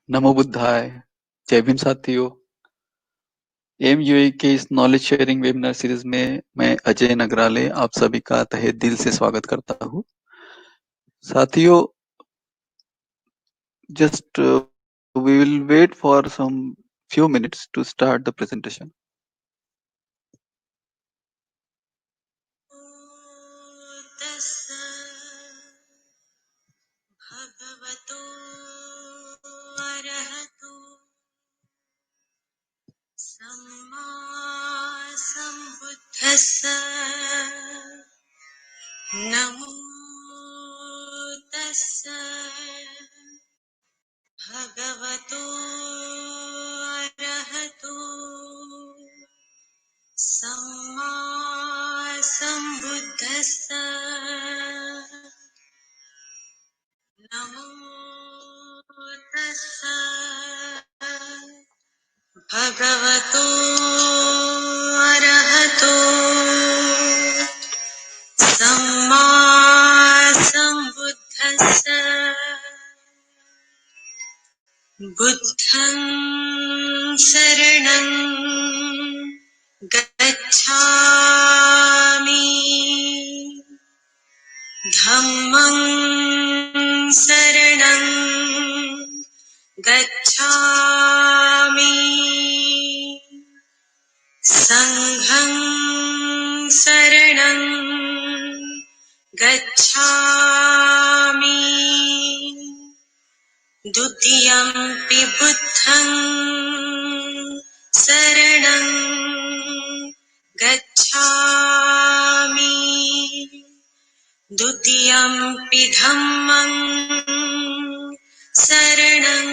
नमो बुद्धाय। जय भीम साथियों। M UA के इस नॉलेज शेयरिंग वेबिनार सीरीज में मैं अजय नगराले आप सभी का तहे दिल से स्वागत करता हूँ। साथियों, just we will wait for some few minutes to start the presentation. भगवतो अरहतो सम्मा सम्बुद्धस्स नमो तस्स भगवतो अरहतो सम्मा सम्बुद्धस्स नमो तस्स भगवतो अरहतो सम्मा सम्बुद्धस्स बुद्धं शरणं गच्छामि धम्मं शरणं गच्छामि संघं शरणं गच्छामि द्वितीयंपि बुद्धं शरणं गच्छामि द्वितीयंपि धम्मं शरणं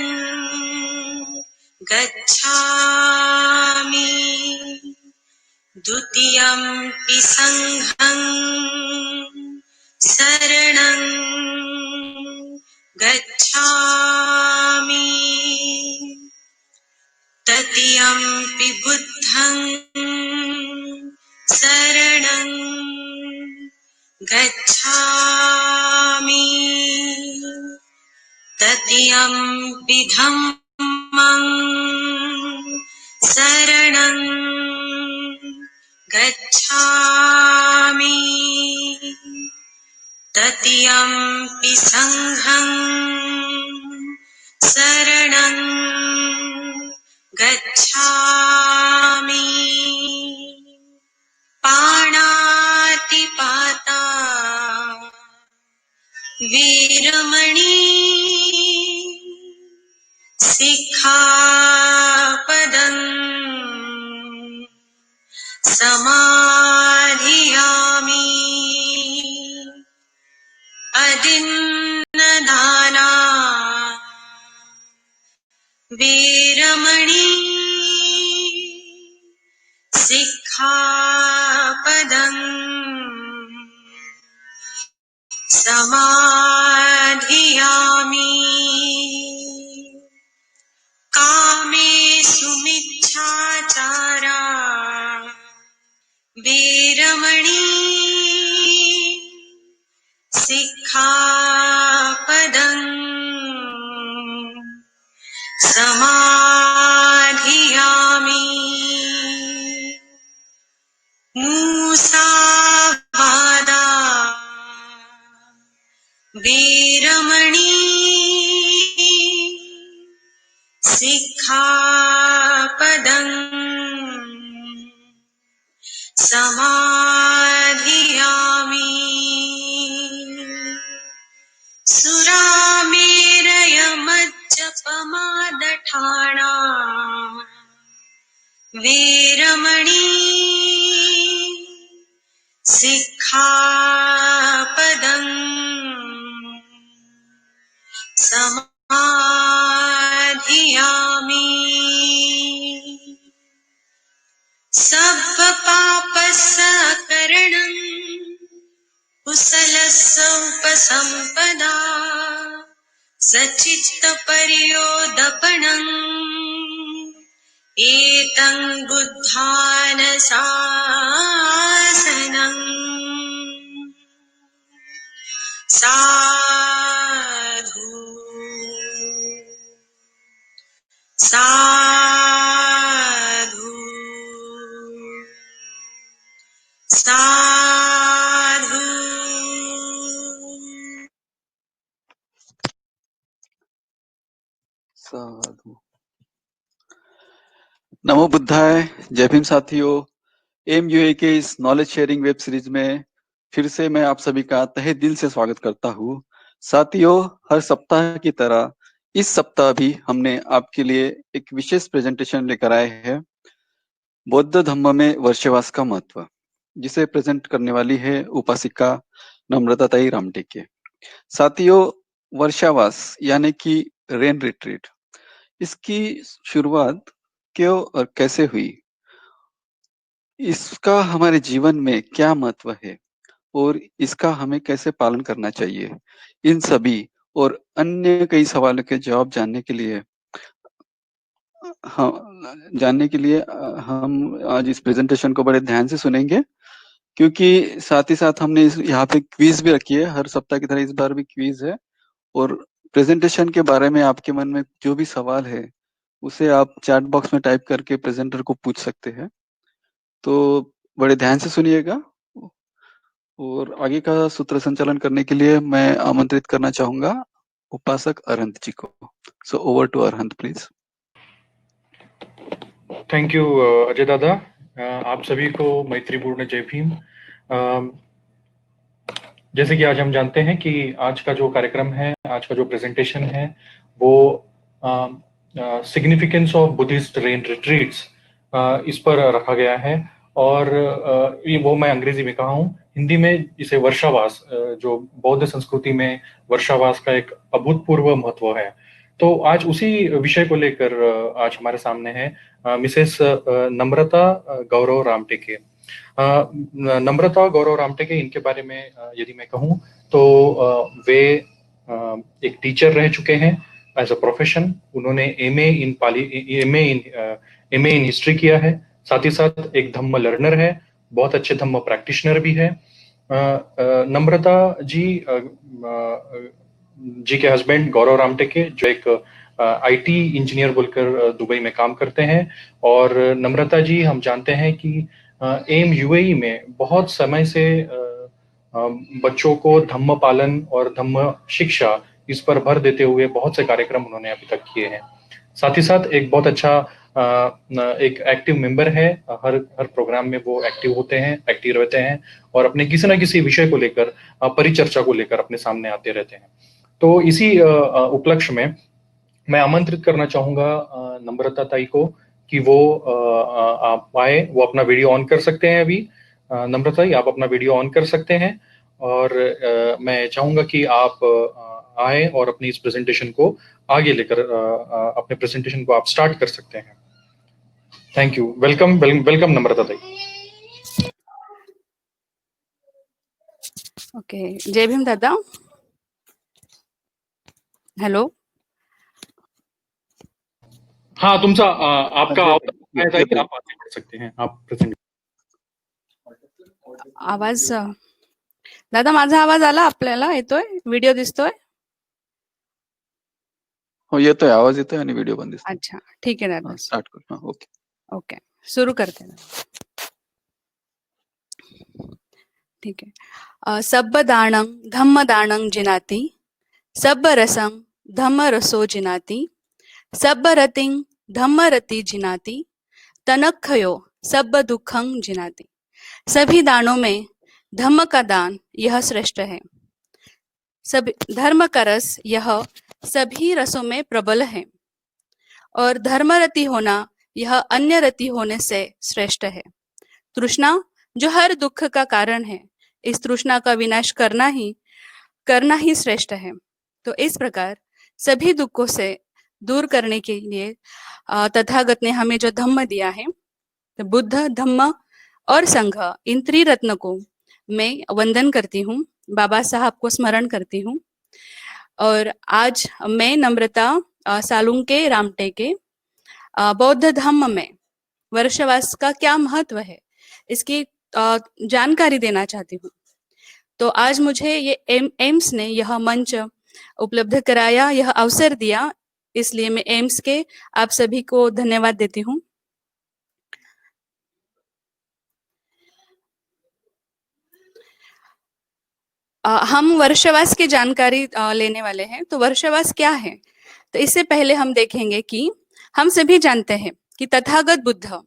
गच्छामि द्वितीयंपि संघं शरणं गच्छामि तृतीयंपि बुद्धं शरणं गच्छामि तृतीयंपि धम्मं शरणं गच्छामि तृतीयंपि संघं शरणं गच्छामि पाणातिपाता वीरमणि सिक्खापदं समाधियामि अदिन्नदाना वीरमणि सिक्खापदं समाधियामि कामेषु मिच्छाचारा वीरमणि सिक्खापदं समाधियामि मूसावादा वीरमणि सिक्खापदं समाधियामि सुरामेरयमज्जपमादठाणा वीरमणि सिक्खापदं समाधियामि सब्बपापस्सकरणं कुशलस्य उपसम्पदा सच्चित्तपर्योदपणम् एतं बुद्धानशासनम् साधु साधु। साधु। नमो बुद्धाय। जय भीम साथियों। एम यूए के इस नॉलेज शेयरिंग वेब सीरीज में फिर से मैं आप सभी का तहे दिल से स्वागत करता हूँ। साथियों, हर सप्ताह की तरह इस सप्ताह भी हमने आपके लिए एक विशेष प्रेजेंटेशन लेकर आए हैं, बौद्ध धम्म में वर्षवास का महत्व, जिसे प्रेजेंट करने वाली है उपासिका नम्रताताई रामटेके। साथियों, वर्षावास यानी कि रेन रिट्रीट, इसकी शुरुआत क्यों और कैसे हुई, इसका हमारे जीवन में क्या महत्व है और इसका हमें कैसे पालन करना चाहिए, इन सभी और अन्य कई सवालों के जवाब जानने के लिए हम आज इस प्रेजेंटेशन को बड़े ध्यान से सुनेंगे, क्योंकि साथ ही साथ हमने यहाँ पे क्विज भी रखी है। हर सप्ताह की तरह इस बार भी क्विज है और प्रेजेंटेशन के बारे में आपके मन में जो भी सवाल है उसे आप चैट बॉक्स में टाइप करके प्रेजेंटर को पूछ सकते हैं। तो बड़े ध्यान से सुनिएगा और आगे का सूत्र संचालन करने के लिए मैं आमंत्रित करना चाहूंगा उपासक अरहंत जी को। So over to Arhant please. Thank you Ajay Dada. आप सभी को मैत्रीपूर्ण जय भीम। जैसे कि आज हम जानते हैं कि आज का जो कार्यक्रम है, आज का जो प्रेजेंटेशन है वो significance of Buddhist rain retreats इस पर रखा गया है। और ये वो मैं अंग्रेजी में कहा हूँ, हिंदी में इसे वर्षावास, जो बौद्ध संस्कृति में वर्षावास का एक अभूतपूर्व महत्व है। तो आज उसी विषय को लेकर आज हमारे सामने है मिसेस नम्रता गौरव रामटेके। नम्रता गौरव रामटेके, इनके बारे में यदि मैं कहूँ तो वे एक टीचर रह चुके हैं एज अ प्रोफेशन। उन्होंने एमए इन हिस्ट्री किया है, साथ ही साथ एक धम्म लर्नर है, बहुत अच्छे धम्म प्रैक्टिशनर भी है। नम्रता जी जी के हस्बैंड गौरव रामटेके, जो एक आईटी इंजीनियर बोलकर दुबई में काम करते हैं। और नम्रता जी, हम जानते हैं कि एम यूएई में बहुत समय से बच्चों को धम्म पालन और धम्म शिक्षा, इस पर भर देते हुए बहुत से कार्यक्रम उन्होंने अभी तक किए हैं। साथ ही साथ एक बहुत अच्छा एक एक्टिव मेंबर है, हर हर प्रोग्राम में वो एक्टिव होते हैं, एक्टिव रहते हैं और अपने किसी न किसी विषय को लेकर, परिचर्चा को लेकर अपने सामने आते रहते हैं। तो इसी उपलक्ष्य में मैं आमंत्रित करना चाहूंगा नम्रता ताई को कि वो आप आए, वो अपना वीडियो ऑन कर सकते हैं अभी। नम्रता ताई, आप अपना वीडियो ऑन कर सकते हैं और मैं चाहूंगा कि आप आए और अपनी इस प्रेजेंटेशन को आगे लेकर अपने प्रेजेंटेशन को आप स्टार्ट कर सकते हैं। Thank you. वेलकम वेलकम नम्रता ताई। ओके, जय भीम दादा। हेलो। हाँ, तुमचा आपका आवाज आहे, आप आगे बढ़ सकते हैं, आप प्रेजेंट। आवाज दादा, माझा आवाज आला आपल्याला? येतोय? व्हिडिओ दिसतोय? हो, येतोय, आवाज येतोय आणि व्हिडिओ पण दिसतोय। अच्छा, ठीक आहे दादा, स्टार्ट कर। ओके ओके, सुरू करते ना। ठीक है। सब्ब दानं धम्म दानं जिनाति, सब्ब रसं धम्म रसो जिनाति, सब्ब रतिं धम्म रति जिनाति, तनखयो सब्ब दुखं जिनाति। सभी दानों में धम्म का दान यह श्रेष्ठ है। सभी धर्म का रस यह सभी रसों में प्रबल है और धर्मरति होना यह अन्य रति होने से श्रेष्ठ है। तृष्णा जो हर दुख का कारण है, इस तृष्णा का विनाश करना ही श्रेष्ठ है। तो इस प्रकार सभी दुखों से दूर करने के लिए तथागत ने हमें जो धम्म दिया है, तो बुद्ध, धम्म और संघ, इन त्रिरत्न को मैं वंदन करती हूँ, बाबा साहब को स्मरण करती हूँ। और आज मैं नम्रता सालुंके रामटेके बौद्ध धम्म में वर्षवास का क्या महत्व है, इसकी जानकारी देना चाहती हूँ। तो आज मुझे ये एम्स ने यह मंच उपलब्ध कराया, यह अवसर दिया, इसलिए मैं एम्स के आप सभी को धन्यवाद देती हूँ। हम वर्षवास की जानकारी लेने वाले हैं। तो वर्षवास क्या है? तो इससे पहले हम देखेंगे कि हम सभी जानते हैं कि तथागत बुद्ध,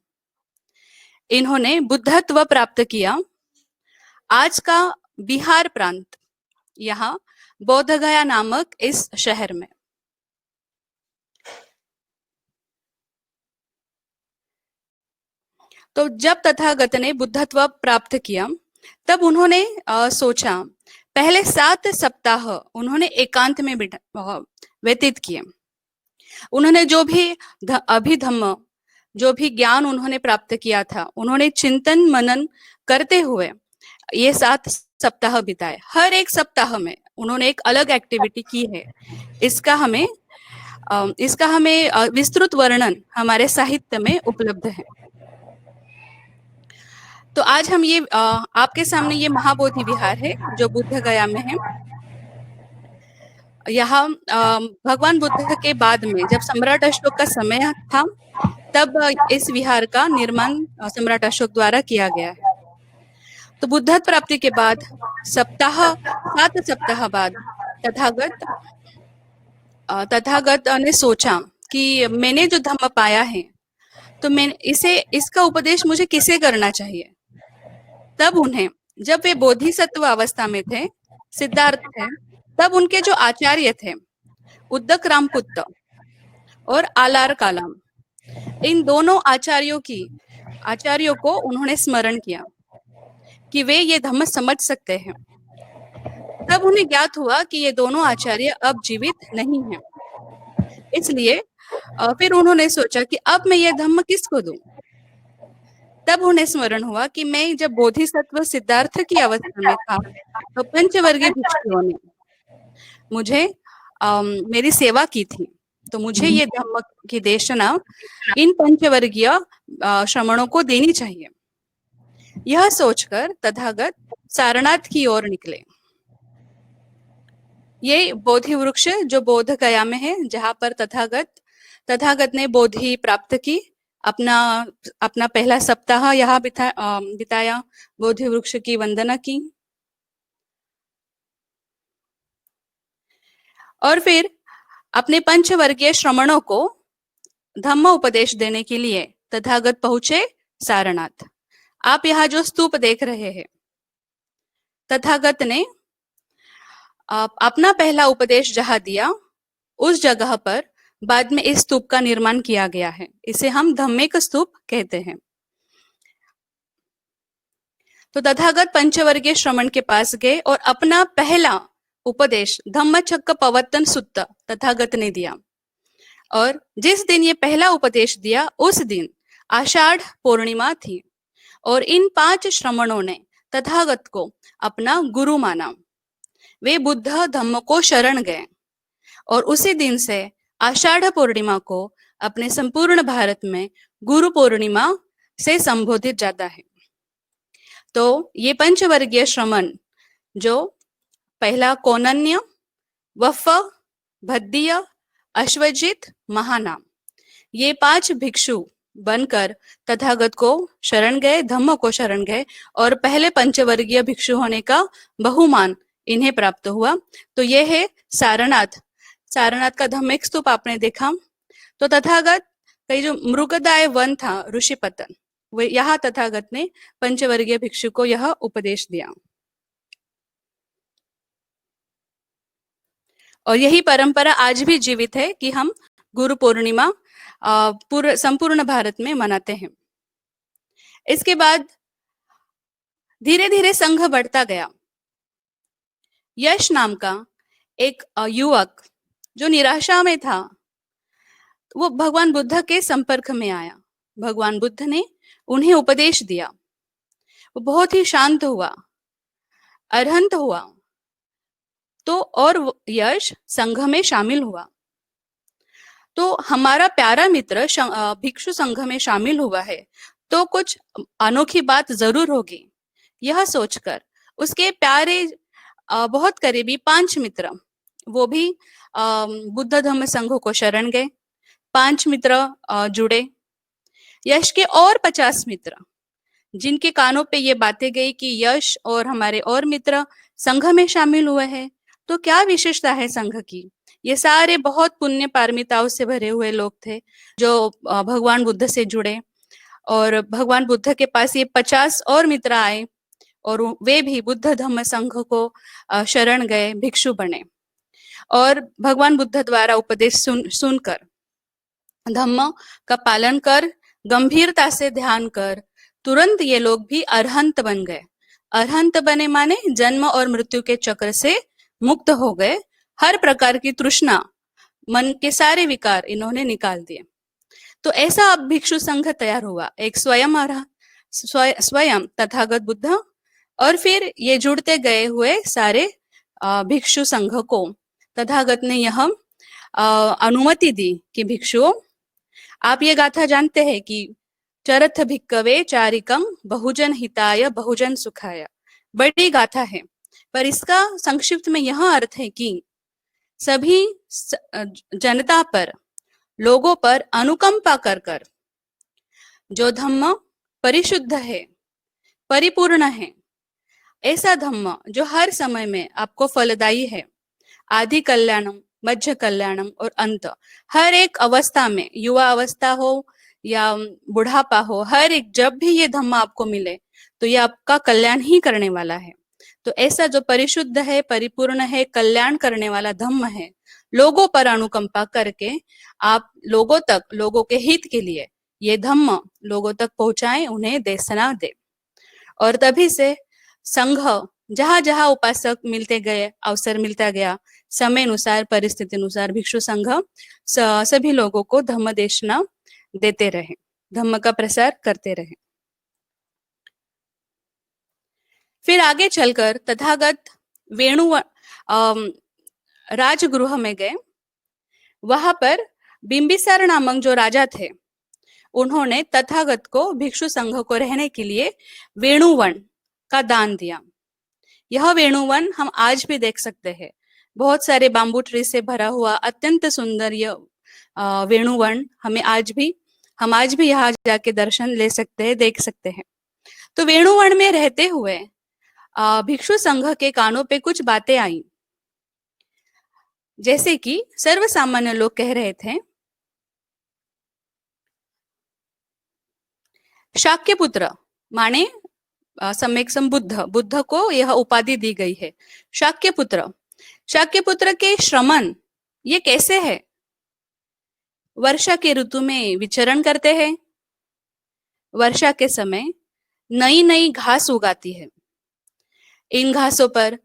इन्होंने बुद्धत्व प्राप्त किया आज का बिहार प्रांत, यहाँ बोधगया नामक इस शहर में। तो जब तथागत ने बुद्धत्व प्राप्त किया, तब उन्होंने सोचा, पहले 7 सप्ताह उन्होंने एकांत में व्यतीत किए। उन्होंने जो भी अभिधम्म, जो भी ज्ञान उन्होंने प्राप्त किया था, उन्होंने चिंतन मनन करते हुए ये 7 सप्ताह बिताए। हर एक सप्ताह में उन्होंने एक अलग एक्टिविटी की है। इसका हमें विस्तृत वर्णन हमारे साहित्य में उपलब्ध है। तो आज हम ये आपके सामने ये महाबोधि विहार है जो बुद्ध गया में है। यहाँ भगवान बुद्ध के बाद में जब सम्राट अशोक का समय था, तब इस विहार का निर्माण सम्राट अशोक द्वारा किया गया है। तो बुद्धत्व प्राप्ति के बाद 7 सप्ताह बाद तथागत ने सोचा कि मैंने जो धम्म पाया है, तो मैं इसका उपदेश मुझे किसे करना चाहिए। तब उन्हें, जब वे बोधिसत्व अवस्था में थे, सिद्धार्थ थे, तब उनके जो आचार्य थे उद्दक रामपुत्र और आलार कालाम, इन दोनों आचार्यों को उन्होंने स्मरण किया कि वे ये धम्म समझ सकते हैं। तब उन्हें ज्ञात हुआ कि ये दोनों आचार्य अब जीवित नहीं हैं। इसलिए फिर उन्होंने सोचा कि अब मैं ये धम्म किसको दूं। तब उन्हें स्मरण हुआ कि मैं जब बोधिसत्व सिद्धार्थ की अवस्था में था, तो पंचवर्गीय भिक्षुओं ने मुझे मेरी सेवा की थी, तो मुझे ये धम्म की देशना इन पंचवर्गीय श्रमणों को देनी चाहिए। यह सोचकर तथागत सारनाथ की ओर निकले। ये बोधि वृक्ष जो बोध गया में है, जहां पर तथागत ने बोधि प्राप्त की, अपना पहला सप्ताह यहाँ बिताया, बोधि वृक्ष की वंदना की, और फिर अपने पंचवर्गीय श्रमणों को धम्म उपदेश देने के लिए तथागत पहुंचे सारनाथ। आप यहाँ जो स्तूप देख रहे हैं, तथागत ने अपना पहला उपदेश जहां दिया, उस जगह पर बाद में इस स्तूप का निर्माण किया गया है। इसे हम धम्मिक स्तूप कहते हैं। तो तथागत पंचवर्गीय श्रमण के पास गए और अपना पहला उपदेश धम्मचक्क पवत्तन सुत्त तथागत ने दिया। और जिस दिन ये पहला उपदेश दिया, उस दिन आषाढ़ पूर्णिमा थी, और इन 5 श्रमणों ने तथागत को अपना गुरु माना। वे बुद्ध धम्म को शरण गए, और उसी दिन से आषाढ़ पूर्णिमा को अपने संपूर्ण भारत में गुरु पूर्णिमा से संबोधित जाता है। तो ये पंचवर्गीय श्रमण, जो पहला कौनन्य, वफ, भद्दीय, अश्वजित, महानाम, ये 5 भिक्षु बनकर तथागत को शरण गए, धम्म को शरण गए, और पहले पंचवर्गीय भिक्षु होने का बहुमान इन्हें प्राप्त हुआ। तो ये है सारनाथ का धम्मिक स्तूप आपने देखा। तो तथागत का जो मृगदाय वन था, ऋषिपतन, वो यहाँ तथागत ने पंचवर्गीय भिक्षु को यह उपदेश दिया। और यही परंपरा आज भी जीवित है कि हम गुरु पूर्णिमा संपूर्ण भारत में मनाते हैं। इसके बाद धीरे धीरे संघ बढ़ता गया। यश नाम का एक युवक जो निराशा में था, वो भगवान बुद्ध के संपर्क में आया। भगवान बुद्ध ने उन्हें उपदेश दिया। वो बहुत ही शांत हुआ, अरहंत हुआ, तो और यश संघ में शामिल हुआ। तो हमारा प्यारा मित्र भिक्षु संघ में शामिल हुआ है, तो कुछ अनोखी बात जरूर होगी। यह सोचकर उसके प्यारे बहुत करीबी 5 मित्र, वो भी बुद्ध धम्म संघ को शरण गए। 5 मित्र जुड़े। यश के और 50 मित्र जिनके कानों पे ये बातें गई कि यश और हमारे और मित्र संघ में शामिल हुए हैं, तो क्या विशेषता है संघ की? ये सारे बहुत पुण्य पारमिताओं से भरे हुए लोग थे जो भगवान बुद्ध से जुड़े, और भगवान बुद्ध के पास ये 50 और मित्र आए और वे भी बुद्ध धम्म संघ को शरण गए, भिक्षु बने और भगवान बुद्ध द्वारा उपदेश सुनकर धम्म का पालन कर, गंभीरता से ध्यान कर तुरंत ये लोग भी अरहंत बन गए। अरहंत बने माने जन्म और मृत्यु के चक्र से मुक्त हो गए। हर प्रकार की तृष्णा, मन के सारे विकार इन्होंने निकाल दिए। तो ऐसा अब भिक्षु संघ तैयार हुआ, एक स्वयं तथागत बुद्ध और फिर ये जुड़ते गए हुए सारे भिक्षु संघ को तथागत ने यह अनुमति दी कि भिक्षुओं, आप ये गाथा जानते हैं कि चरथ भिक्कवे चारिकं बहुजन हिताय बहुजन सुखाय, बड़ी गाथा है, पर इसका संक्षिप्त में यह अर्थ है कि सभी जनता पर, लोगों पर अनुकंपा कर कर जो धम्म परिशुद्ध है, परिपूर्ण है, ऐसा धम्म जो हर समय में आपको फलदायी है, आदि कल्याणम, मध्य कल्याणम और अंत, हर एक अवस्था में, युवा अवस्था हो या बुढ़ापा हो, हर एक जब भी ये धम्म आपको मिले तो ये आपका कल्याण ही करने वाला है। तो ऐसा जो परिशुद्ध है, परिपूर्ण है, कल्याण करने वाला धम्म है, लोगों पर अनुकंपा करके आप लोगों तक, लोगों के हित के लिए ये धम्म लोगों तक पहुंचाएं, उन्हें देशना दे। और तभी से संघ जहां जहां उपासक मिलते गए, अवसर मिलता गया, समय अनुसार, परिस्थिति अनुसार भिक्षु संघ सभी लोगों को धम्म देशना देते रहे, धम्म का प्रसार करते रहे। फिर आगे चलकर तथागत वेणु राजगृह में गए। वहां पर बिंबिसार नामक जो राजा थे, उन्होंने तथागत को, भिक्षु संघ को रहने के लिए वेणुवन का दान दिया। यह वेणुवन हम आज भी देख सकते हैं, बहुत सारे बाम्बू ट्री से भरा हुआ अत्यंत सुंदर यह वेणुवन हम आज भी यहाँ जाके दर्शन ले सकते हैं, देख सकते हैं। तो वेणुवन में रहते हुए भिक्षु संघ के कानों पे कुछ बातें आई, जैसे कि सर्व सामान्य लोग कह रहे थे, शाक्य पुत्र माने सम्यक बुद्ध को यह उपाधि दी गई है, शाक्य पुत्र के श्रमण ये कैसे है? वर्षा के ऋतु में विचरण करते हैं, वर्षा के समय नई नई घास उगाती है, इन घासों पर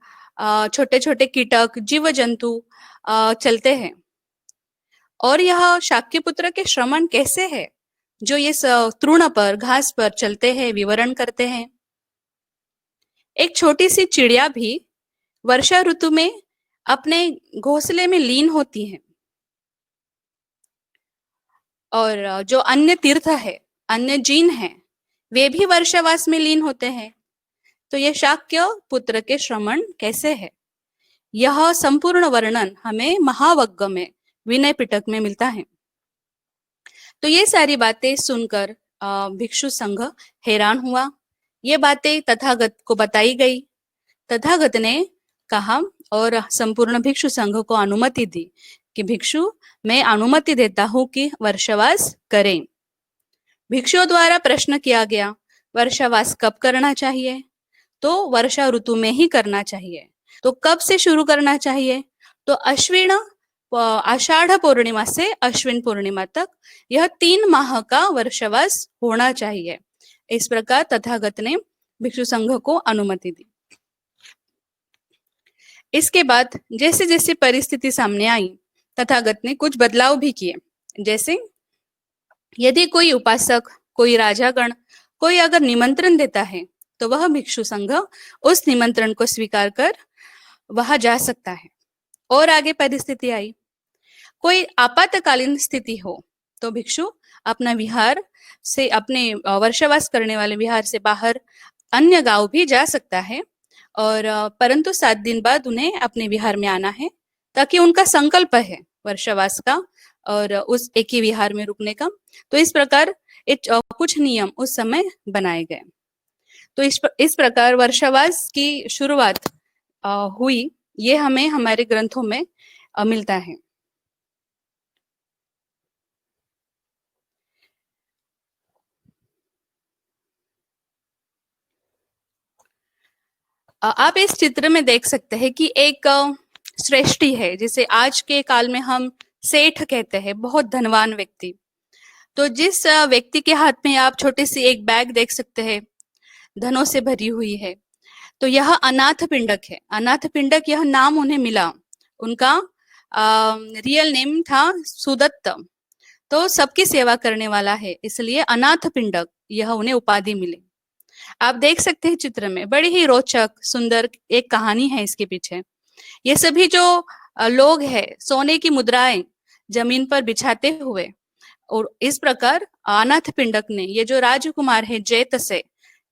छोटे छोटे कीटक, जीव जंतु चलते हैं। और यह शाक्य पुत्र के श्रमण कैसे है जो ये तृण पर, घास पर चलते हैं, विवरण करते हैं। एक छोटी सी चिड़िया भी वर्षा ऋतु में अपने घोंसले में लीन होती है, और जो अन्य तीर्थ है, अन्य जीन है, वे भी वर्षावास में लीन होते हैं। तो ये शाक्य पुत्र के श्रमण कैसे है, यह संपूर्ण वर्णन हमें महावग्ग में, विनय पिटक में मिलता है। तो ये सारी बातें सुनकर भिक्षु संघ हैरान हुआ। ये बातें तथागत को बताई गई। तथागत ने कहा और संपूर्ण भिक्षु संघ को अनुमति दी कि भिक्षु, मैं अनुमति देता हूं कि वर्षावास करें। भिक्षुओं द्वारा प्रश्न किया गया, वर्षावास कब करना चाहिए? तो वर्षा ऋतु में ही करना चाहिए। तो कब से शुरू करना चाहिए? तो आषाढ़ पूर्णिमा से अश्विन पूर्णिमा तक यह 3 माह का वर्षावास होना चाहिए। इस प्रकार तथागत ने भिक्षु संघ को अनुमति दी। इसके बाद जैसे जैसे परिस्थिति सामने आई, तथागत ने कुछ बदलाव भी किए। जैसे यदि कोई उपासक, कोई राजागण, कोई अगर निमंत्रण देता है तो वह भिक्षु संघ उस निमंत्रण को स्वीकार कर वहां जा सकता है। और आगे परिस्थिति आई, कोई आपातकालीन स्थिति हो तो भिक्षु अपना विहार से, अपने वर्षावास करने वाले विहार से बाहर अन्य गांव भी जा सकता है, और परंतु 7 दिन बाद उन्हें अपने विहार में आना है, ताकि उनका संकल्प है वर्षावास का और उस एक ही विहार में रुकने का। तो इस प्रकार कुछ नियम उस समय बनाए गए। तो इस प्रकार वर्षावास की शुरुआत हुई, ये हमें हमारे ग्रंथों में मिलता है। आप इस चित्र में देख सकते हैं कि एक श्रेष्ठी है, जिसे आज के काल में हम सेठ कहते हैं, बहुत धनवान व्यक्ति। तो जिस व्यक्ति के हाथ में आप छोटी सी एक बैग देख सकते हैं, धनों से भरी हुई है, तो यह अनाथ पिंडक है। अनाथ पिंडक यह नाम उन्हें मिला, उनका रियल नेम था सुदत्त, तो सबकी सेवा करने वाला है, इसलिए अनाथ पिंडक यह उन्हें उपाधि मिली। आप देख सकते हैं चित्र में बड़ी ही रोचक सुंदर एक कहानी है इसके पीछे। ये सभी जो लोग हैं, सोने की मुद्राएं जमीन पर बिछाते हुए, और इस प्रकार अनाथ पिंडक ने, ये जो राजकुमार है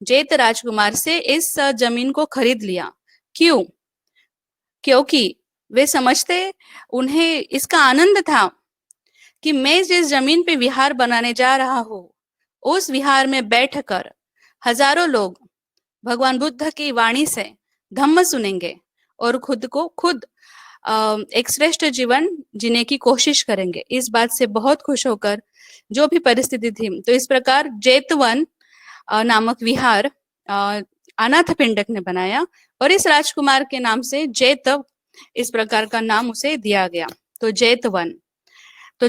जेत राजकुमार से इस जमीन को खरीद लिया। क्यों? क्योंकि वे समझते, उन्हें इसका आनंद था कि मैं जिस जमीन पे विहार बनाने जा रहा हूँ, उस विहार में बैठकर हजारों लोग भगवान बुद्ध की वाणी से धम्म सुनेंगे और खुद एक श्रेष्ठ जीवन जीने की कोशिश करेंगे। इस बात से बहुत खुश होकर, जो भी परिस्थिति थी, तो इस प्रकार जेतवन नामक विहार अनाथ पिंडक ने बनाया, और इस राजकुमार के नाम से जेत, इस प्रकार का नाम उसे दिया गया। तो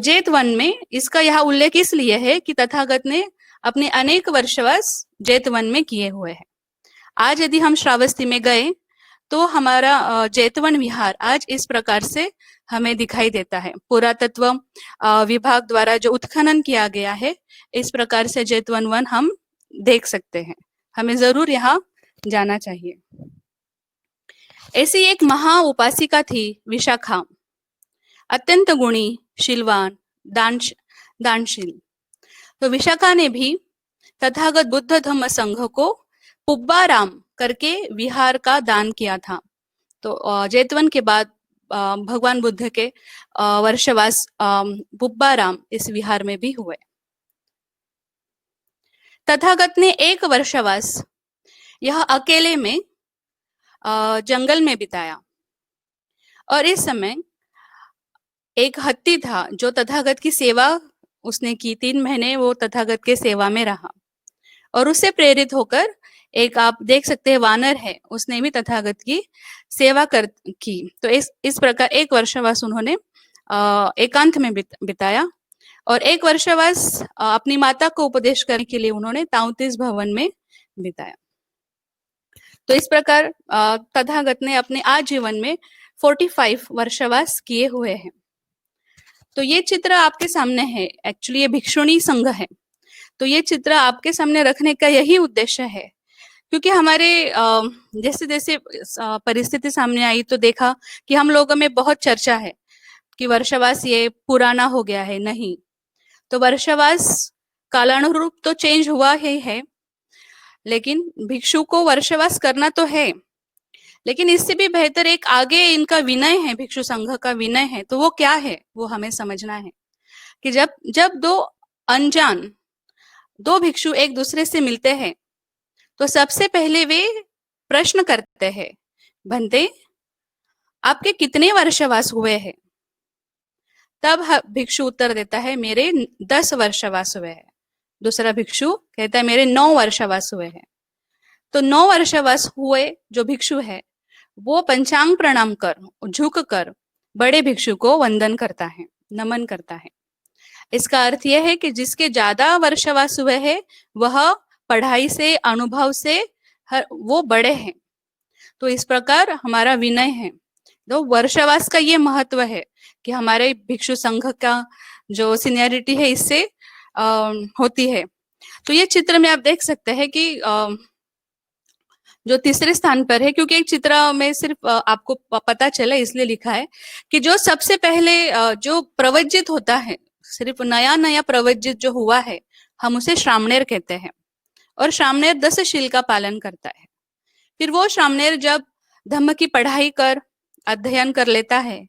जेतवन में इसका यह उल्लेख इसलिए है कि तथागत ने अपने अनेक वर्षवास जेतवन में किए हुए हैं। आज यदि हम श्रावस्ती में गए तो हमारा जेतवन विहार आज इस प्रकार से हमें दिखाई देता है। पुरातत्व विभाग द्वारा जो उत्खनन किया गया है, इस प्रकार से जेतवन वन हम देख सकते हैं। हमें जरूर यहाँ जाना चाहिए। ऐसी एक महा उपासिका थी विशाखा, अत्यंत गुणी, शीलवान, दानशील। तो विशाखा ने भी तथागत बुद्ध धम्म संघ को पुब्बाराम करके विहार का दान किया था। तो जेतवन के बाद भगवान बुद्ध के वर्षवास पुब्बाराम इस विहार में भी हुए। तथागत ने एक वर्षवास यह अकेले में जंगल में बिताया, और इस समय एक हत्ती था जो तथागत की सेवा उसने की। 3 महीने वो तथागत के सेवा में रहा, और उससे प्रेरित होकर एक, आप देख सकते हैं, वानर है, उसने भी तथागत की सेवा की। तो इस प्रकार एक वर्षवास उन्होंने एकांत में बिताया, और एक वर्षवास अपनी माता को उपदेश करने के लिए उन्होंने 33 भवन में बिताया। तो इस प्रकार तथागत ने अपने आजीवन में 45 वर्षवास किए हुए हैं। तो ये चित्र आपके सामने है, एक्चुअली ये भिक्षुणी संघ है। तो ये चित्र आपके सामने रखने का यही उद्देश्य है, क्योंकि हमारे जैसे जैसे परिस्थिति सामने आई तो देखा कि हम लोगों में बहुत चर्चा है कि वर्षवास ये पुराना हो गया है। नहीं, तो वर्षवास कालानुरूप तो चेंज हुआ ही है, लेकिन भिक्षु को वर्षवास करना तो है, लेकिन इससे भी बेहतर एक आगे इनका विनय है, भिक्षु संघ का विनय है। तो वो क्या है, वो हमें समझना है कि जब दो भिक्षु एक दूसरे से मिलते हैं, तो सबसे पहले वे प्रश्न करते हैं, भंते आपके कितने वर्षवास हुए हैं? तब भिक्षु उत्तर देता है, मेरे 10 वर्षवास हुए हैं। दूसरा भिक्षु कहता है, मेरे 9 वर्षवास हुए हैं। तो 9 वर्षवास हुए जो भिक्षु है, वो पंचांग प्रणाम कर, झुक कर बड़े भिक्षु को वंदन करता है, नमन करता है। इसका अर्थ यह है कि जिसके ज्यादा वर्षवास हुए हैं, वह पढ़ाई से, अनुभव से वो बड़े हैं। तो इस प्रकार हमारा विनय है। तो वर्षवास का ये महत्व है कि हमारे भिक्षु संघ का जो सीनियरिटी है इससे होती है। तो ये चित्र में आप देख सकते हैं कि जो तीसरे स्थान पर है, क्योंकि एक चित्र में सिर्फ आपको पता चला इसलिए लिखा है कि जो सबसे पहले जो प्रवज्जित होता है, सिर्फ नया प्रवज्जित जो हुआ है, हम उसे श्रामणेर कहते हैं। और श्रामणेर 10 शील का पालन करता है। फिर वो श्रामणेर जब धम्म की पढ़ाई कर, अध्ययन कर लेता है,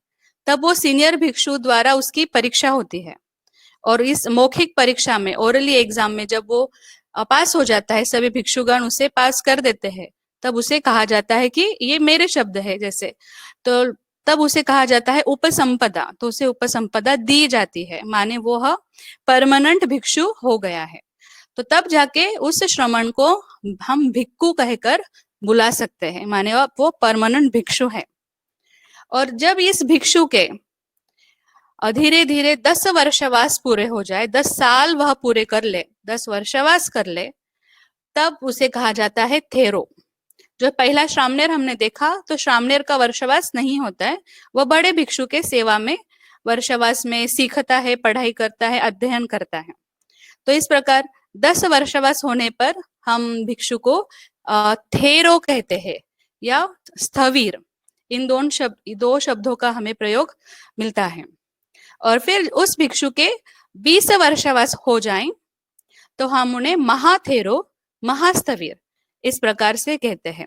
तब वो सीनियर भिक्षु द्वारा उसकी परीक्षा होती है। और इस मौखिक परीक्षा में, ओरली एग्जाम में, जब वो पास हो जाता है, सभी भिक्षुगण उसे पास कर देते हैं, तब उसे कहा जाता है कि ये मेरे शब्द है जैसे, तो तब उसे कहा जाता है उपसंपदा। तो उसे उपसंपदा दी जाती है, माने वो परमानेंट भिक्षु हो गया है। तो तब जाके उस श्रमण को हम भिक्खु कहकर बुला सकते हैं, माने वो परमानेंट भिक्षु है। और जब इस भिक्षु के धीरे धीरे 10 वर्षवास पूरे हो जाए, 10 साल वह पूरे कर ले, 10 वर्षवास कर ले, तब उसे कहा जाता है थेरो। जो पहला श्रामणेर हमने देखा, तो श्रामणेर का वर्षवास नहीं होता है, वह बड़े भिक्षु के सेवा में वर्षवास में सीखता है, पढ़ाई करता है, अध्ययन करता है। तो इस प्रकार 10 वर्षवास होने पर हम भिक्षु को थेरो कहते हैं या स्थवीर। इन दो शब्दों का हमें प्रयोग मिलता है। और फिर उस भिक्षु के 20 वर्षवास हो जाएं तो हम उन्हें महाथेरो, महास्थवीर इस प्रकार से कहते हैं।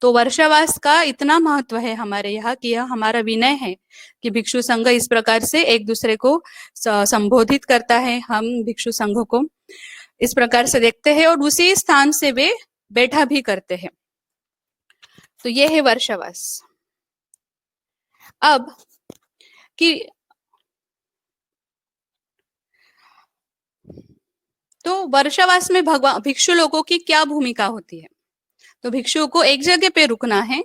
तो वर्षवास का इतना महत्व है हमारे यहाँ कि यह हमारा विनय है कि भिक्षु संघ इस प्रकार से एक दूसरे को संबोधित करता है। हम भिक्षु संघ को इस प्रकार से देखते हैं और उसी स्थान से वे बैठा भी करते हैं। तो ये है वर्षवास। अब कि तो वर्षावास में भगवान भिक्षु लोगों की क्या भूमिका होती है? तो भिक्षुओं को एक जगह पे रुकना है।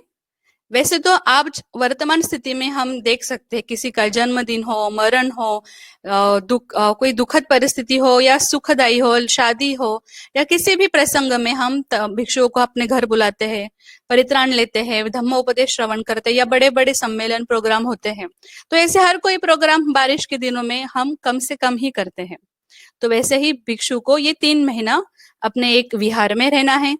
वैसे तो आप वर्तमान स्थिति में हम देख सकते हैं, किसी का जन्मदिन हो, मरण हो, कोई दुखद परिस्थिति हो या सुखदायी हो, शादी हो या किसी भी प्रसंग में हम भिक्षुओं को अपने घर बुलाते हैं, परित्राण लेते हैं, धम्मोपदेश श्रवण करते हैं या बड़े बड़े सम्मेलन प्रोग्राम होते हैं। तो ऐसे हर कोई प्रोग्राम बारिश के दिनों में हम कम से कम ही करते हैं। तो वैसे ही भिक्षु को ये 3 महीना अपने एक विहार में रहना है।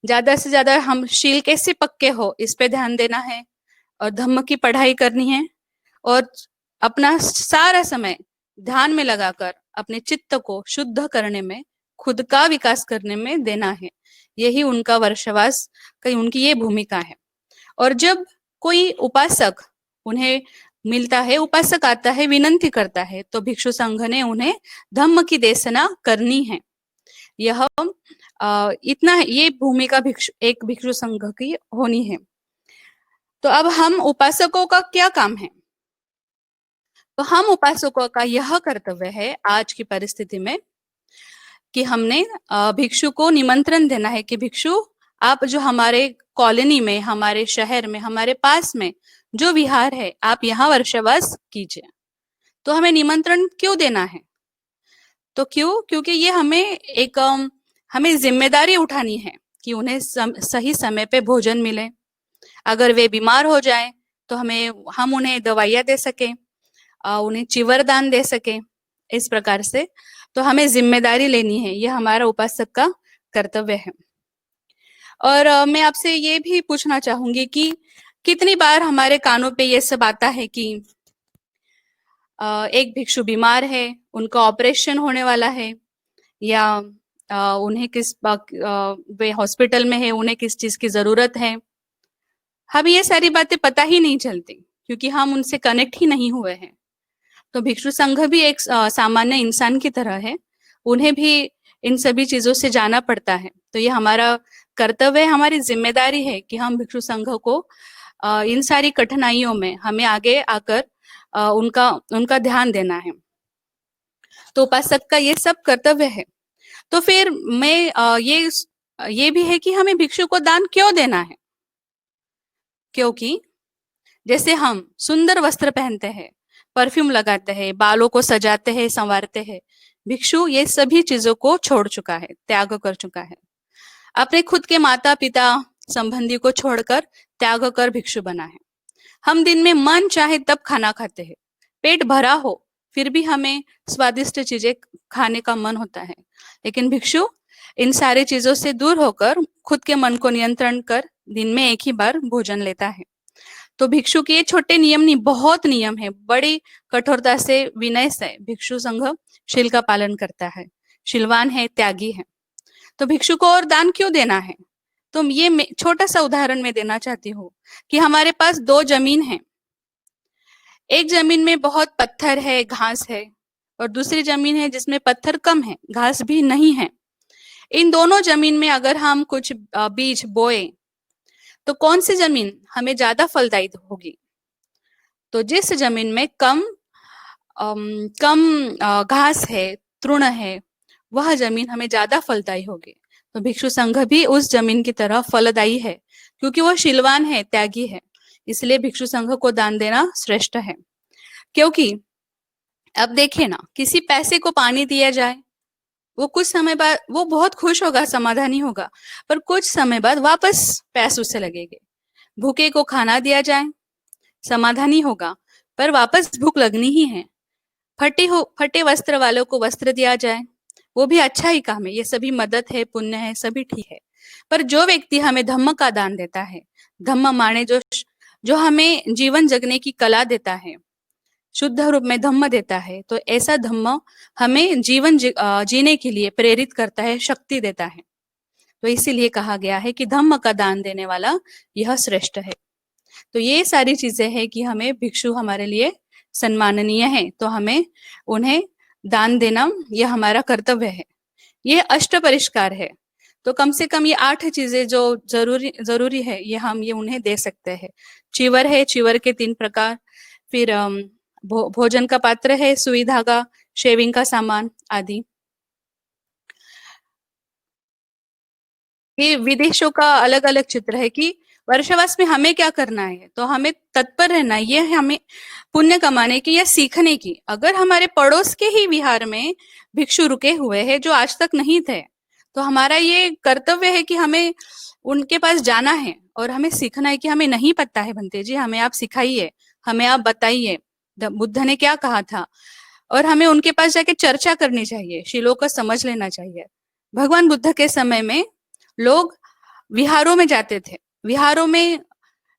ज्यादा से ज्यादा हम शील कैसे पक्के हो इस पे ध्यान देना है और धम्म की पढ़ाई करनी है और अपना सारा समय ध्यान में लगाकर अपने चित्त को शुद्ध करने में, खुद का विकास करने में देना है। यही उनका वर्षवास की उनकी ये भूमिका है। और जब कोई उपासक उन्हें मिलता है, उपासक आता है, विनंती करता है, तो भिक्षु संघ ने उन्हें धम्म की देशना करनी है। यह इतना ये भूमिका एक भिक्षु संघ की होनी है। तो अब हम उपासकों का क्या काम है? तो हम उपासकों का यह कर्तव्य है आज की परिस्थिति में कि हमने भिक्षु को निमंत्रण देना है कि भिक्षु आप जो हमारे कॉलोनी में, हमारे शहर में, हमारे पास में जो विहार है, आप यहाँ वर्षवास कीजिए। तो हमें निमंत्रण क्यों देना है? तो क्योंकि ये हमें जिम्मेदारी उठानी है कि उन्हें सही समय पे भोजन मिले। अगर वे बीमार हो जाए तो हम उन्हें दवाइयाँ दे सके, उन्हें चिवर दान दे सके। इस प्रकार से तो हमें जिम्मेदारी लेनी है, यह हमारा उपासक का कर्तव्य है। और मैं आपसे ये भी पूछना चाहूंगी कि कितनी बार हमारे कानों पे ये सब आता है कि एक भिक्षु बीमार है, उनका ऑपरेशन होने वाला है, या उन्हें वे हॉस्पिटल में है, उन्हें किस चीज की जरूरत है। हमें ये सारी बातें पता ही नहीं चलती क्योंकि हम उनसे कनेक्ट ही नहीं हुए हैं। तो भिक्षु संघ भी एक सामान्य इंसान की तरह है, उन्हें भी इन सभी चीजों से जाना पड़ता है। तो ये हमारा कर्तव्य, हमारी जिम्मेदारी है कि हम भिक्षु संघ को इन सारी कठिनाइयों में हमें आगे आकर उनका ध्यान देना है। तो उपासक का ये सब कर्तव्य है। तो फिर मैं ये भी है कि हमें भिक्षु को दान क्यों देना है? क्योंकि जैसे हम सुंदर वस्त्र पहनते हैं, परफ्यूम लगाते हैं, बालों को सजाते हैं, संवारते हैं, भिक्षु ये सभी चीजों को छोड़ चुका है, त्याग कर चुका है। अपने खुद के माता पिता संबंधी को छोड़कर त्याग कर भिक्षु बना है। हम दिन में मन चाहे तब खाना खाते हैं, पेट भरा हो फिर भी हमें स्वादिष्ट चीजें खाने का मन होता है, लेकिन भिक्षु इन सारी चीजों से दूर होकर खुद के मन को नियंत्रण कर दिन में एक ही बार भोजन लेता है। तो भिक्षु के ये छोटे नियम नहीं, बहुत नियम है। बड़ी कठोरता से, विनय से भिक्षु संघ शील का पालन करता है, शीलवान है, त्यागी है। तो भिक्षु को और दान क्यों देना है? तो ये छोटा सा उदाहरण मैं देना चाहती हूँ कि हमारे पास 2 जमीन है। एक जमीन में बहुत पत्थर है, घास है, और दूसरी जमीन है जिसमें पत्थर कम है, घास भी नहीं है। इन दोनों जमीन में अगर हम कुछ बीज बोए तो कौन सी जमीन हमें ज्यादा फलदायी होगी? तो जिस जमीन में कम घास है, तृण है, वह जमीन हमें ज्यादा फलदायी होगी। तो भिक्षु संघ भी उस जमीन की तरह फलदायी है, क्योंकि वह शीलवान है, त्यागी है। इसलिए भिक्षु संघ को दान देना श्रेष्ठ है। क्योंकि अब देखिए ना, किसी पैसे को पानी दिया जाए, वो कुछ समय बाद वो बहुत खुश होगा, समाधानी होगा, पर कुछ समय बाद वापस प्यास उसे लगेगी। भूखे को खाना दिया जाए, समाधानी होगा, पर वापस भूख लगनी ही है। फटे वस्त्र वालों को वस्त्र दिया जाए, वो भी अच्छा ही काम है, ये सभी मदद है, पुण्य है, सभी ठीक है। पर जो व्यक्ति हमें धम्म का दान देता है, धम्म माने जो हमें जीवन जगने की कला देता है, शुद्ध रूप में धम्म देता है, तो ऐसा धम्म हमें जीवन जीने के लिए प्रेरित करता है, शक्ति देता है। तो इसीलिए कहा गया है कि धम्म का दान देने वाला यह श्रेष्ठ है। तो ये सारी चीजें हैं कि हमें भिक्षु हमारे लिए सम्माननीय है, तो हमें उन्हें दान देना यह हमारा कर्तव्य है। ये अष्ट परिष्कार है, तो कम से कम ये 8 चीजें जो जरूरी है, ये हम उन्हें दे सकते हैं। चिवर है, चिवर के 3 प्रकार, फिर भोजन का पात्र है, सुई धागा, शेविंग का सामान आदि। ये विदेशों का अलग अलग चित्र है कि वर्षावास में हमें क्या करना है, तो हमें तत्पर रहना है, ये है हमें पुण्य कमाने की या सीखने की। अगर हमारे पड़ोस के ही विहार में भिक्षु रुके हुए हैं जो आज तक नहीं थे, तो हमारा ये कर्तव्य है कि हमें उनके पास जाना है और हमें सीखना है कि हमें नहीं पता है भंते जी, हमें आप सिखाइए, हमें आप बताइए बुद्ध ने क्या कहा था, और हमें उनके पास जाके चर्चा करनी चाहिए, शीलों को समझ लेना चाहिए। भगवान बुद्ध के समय में लोग विहारों में जाते थे, विहारों में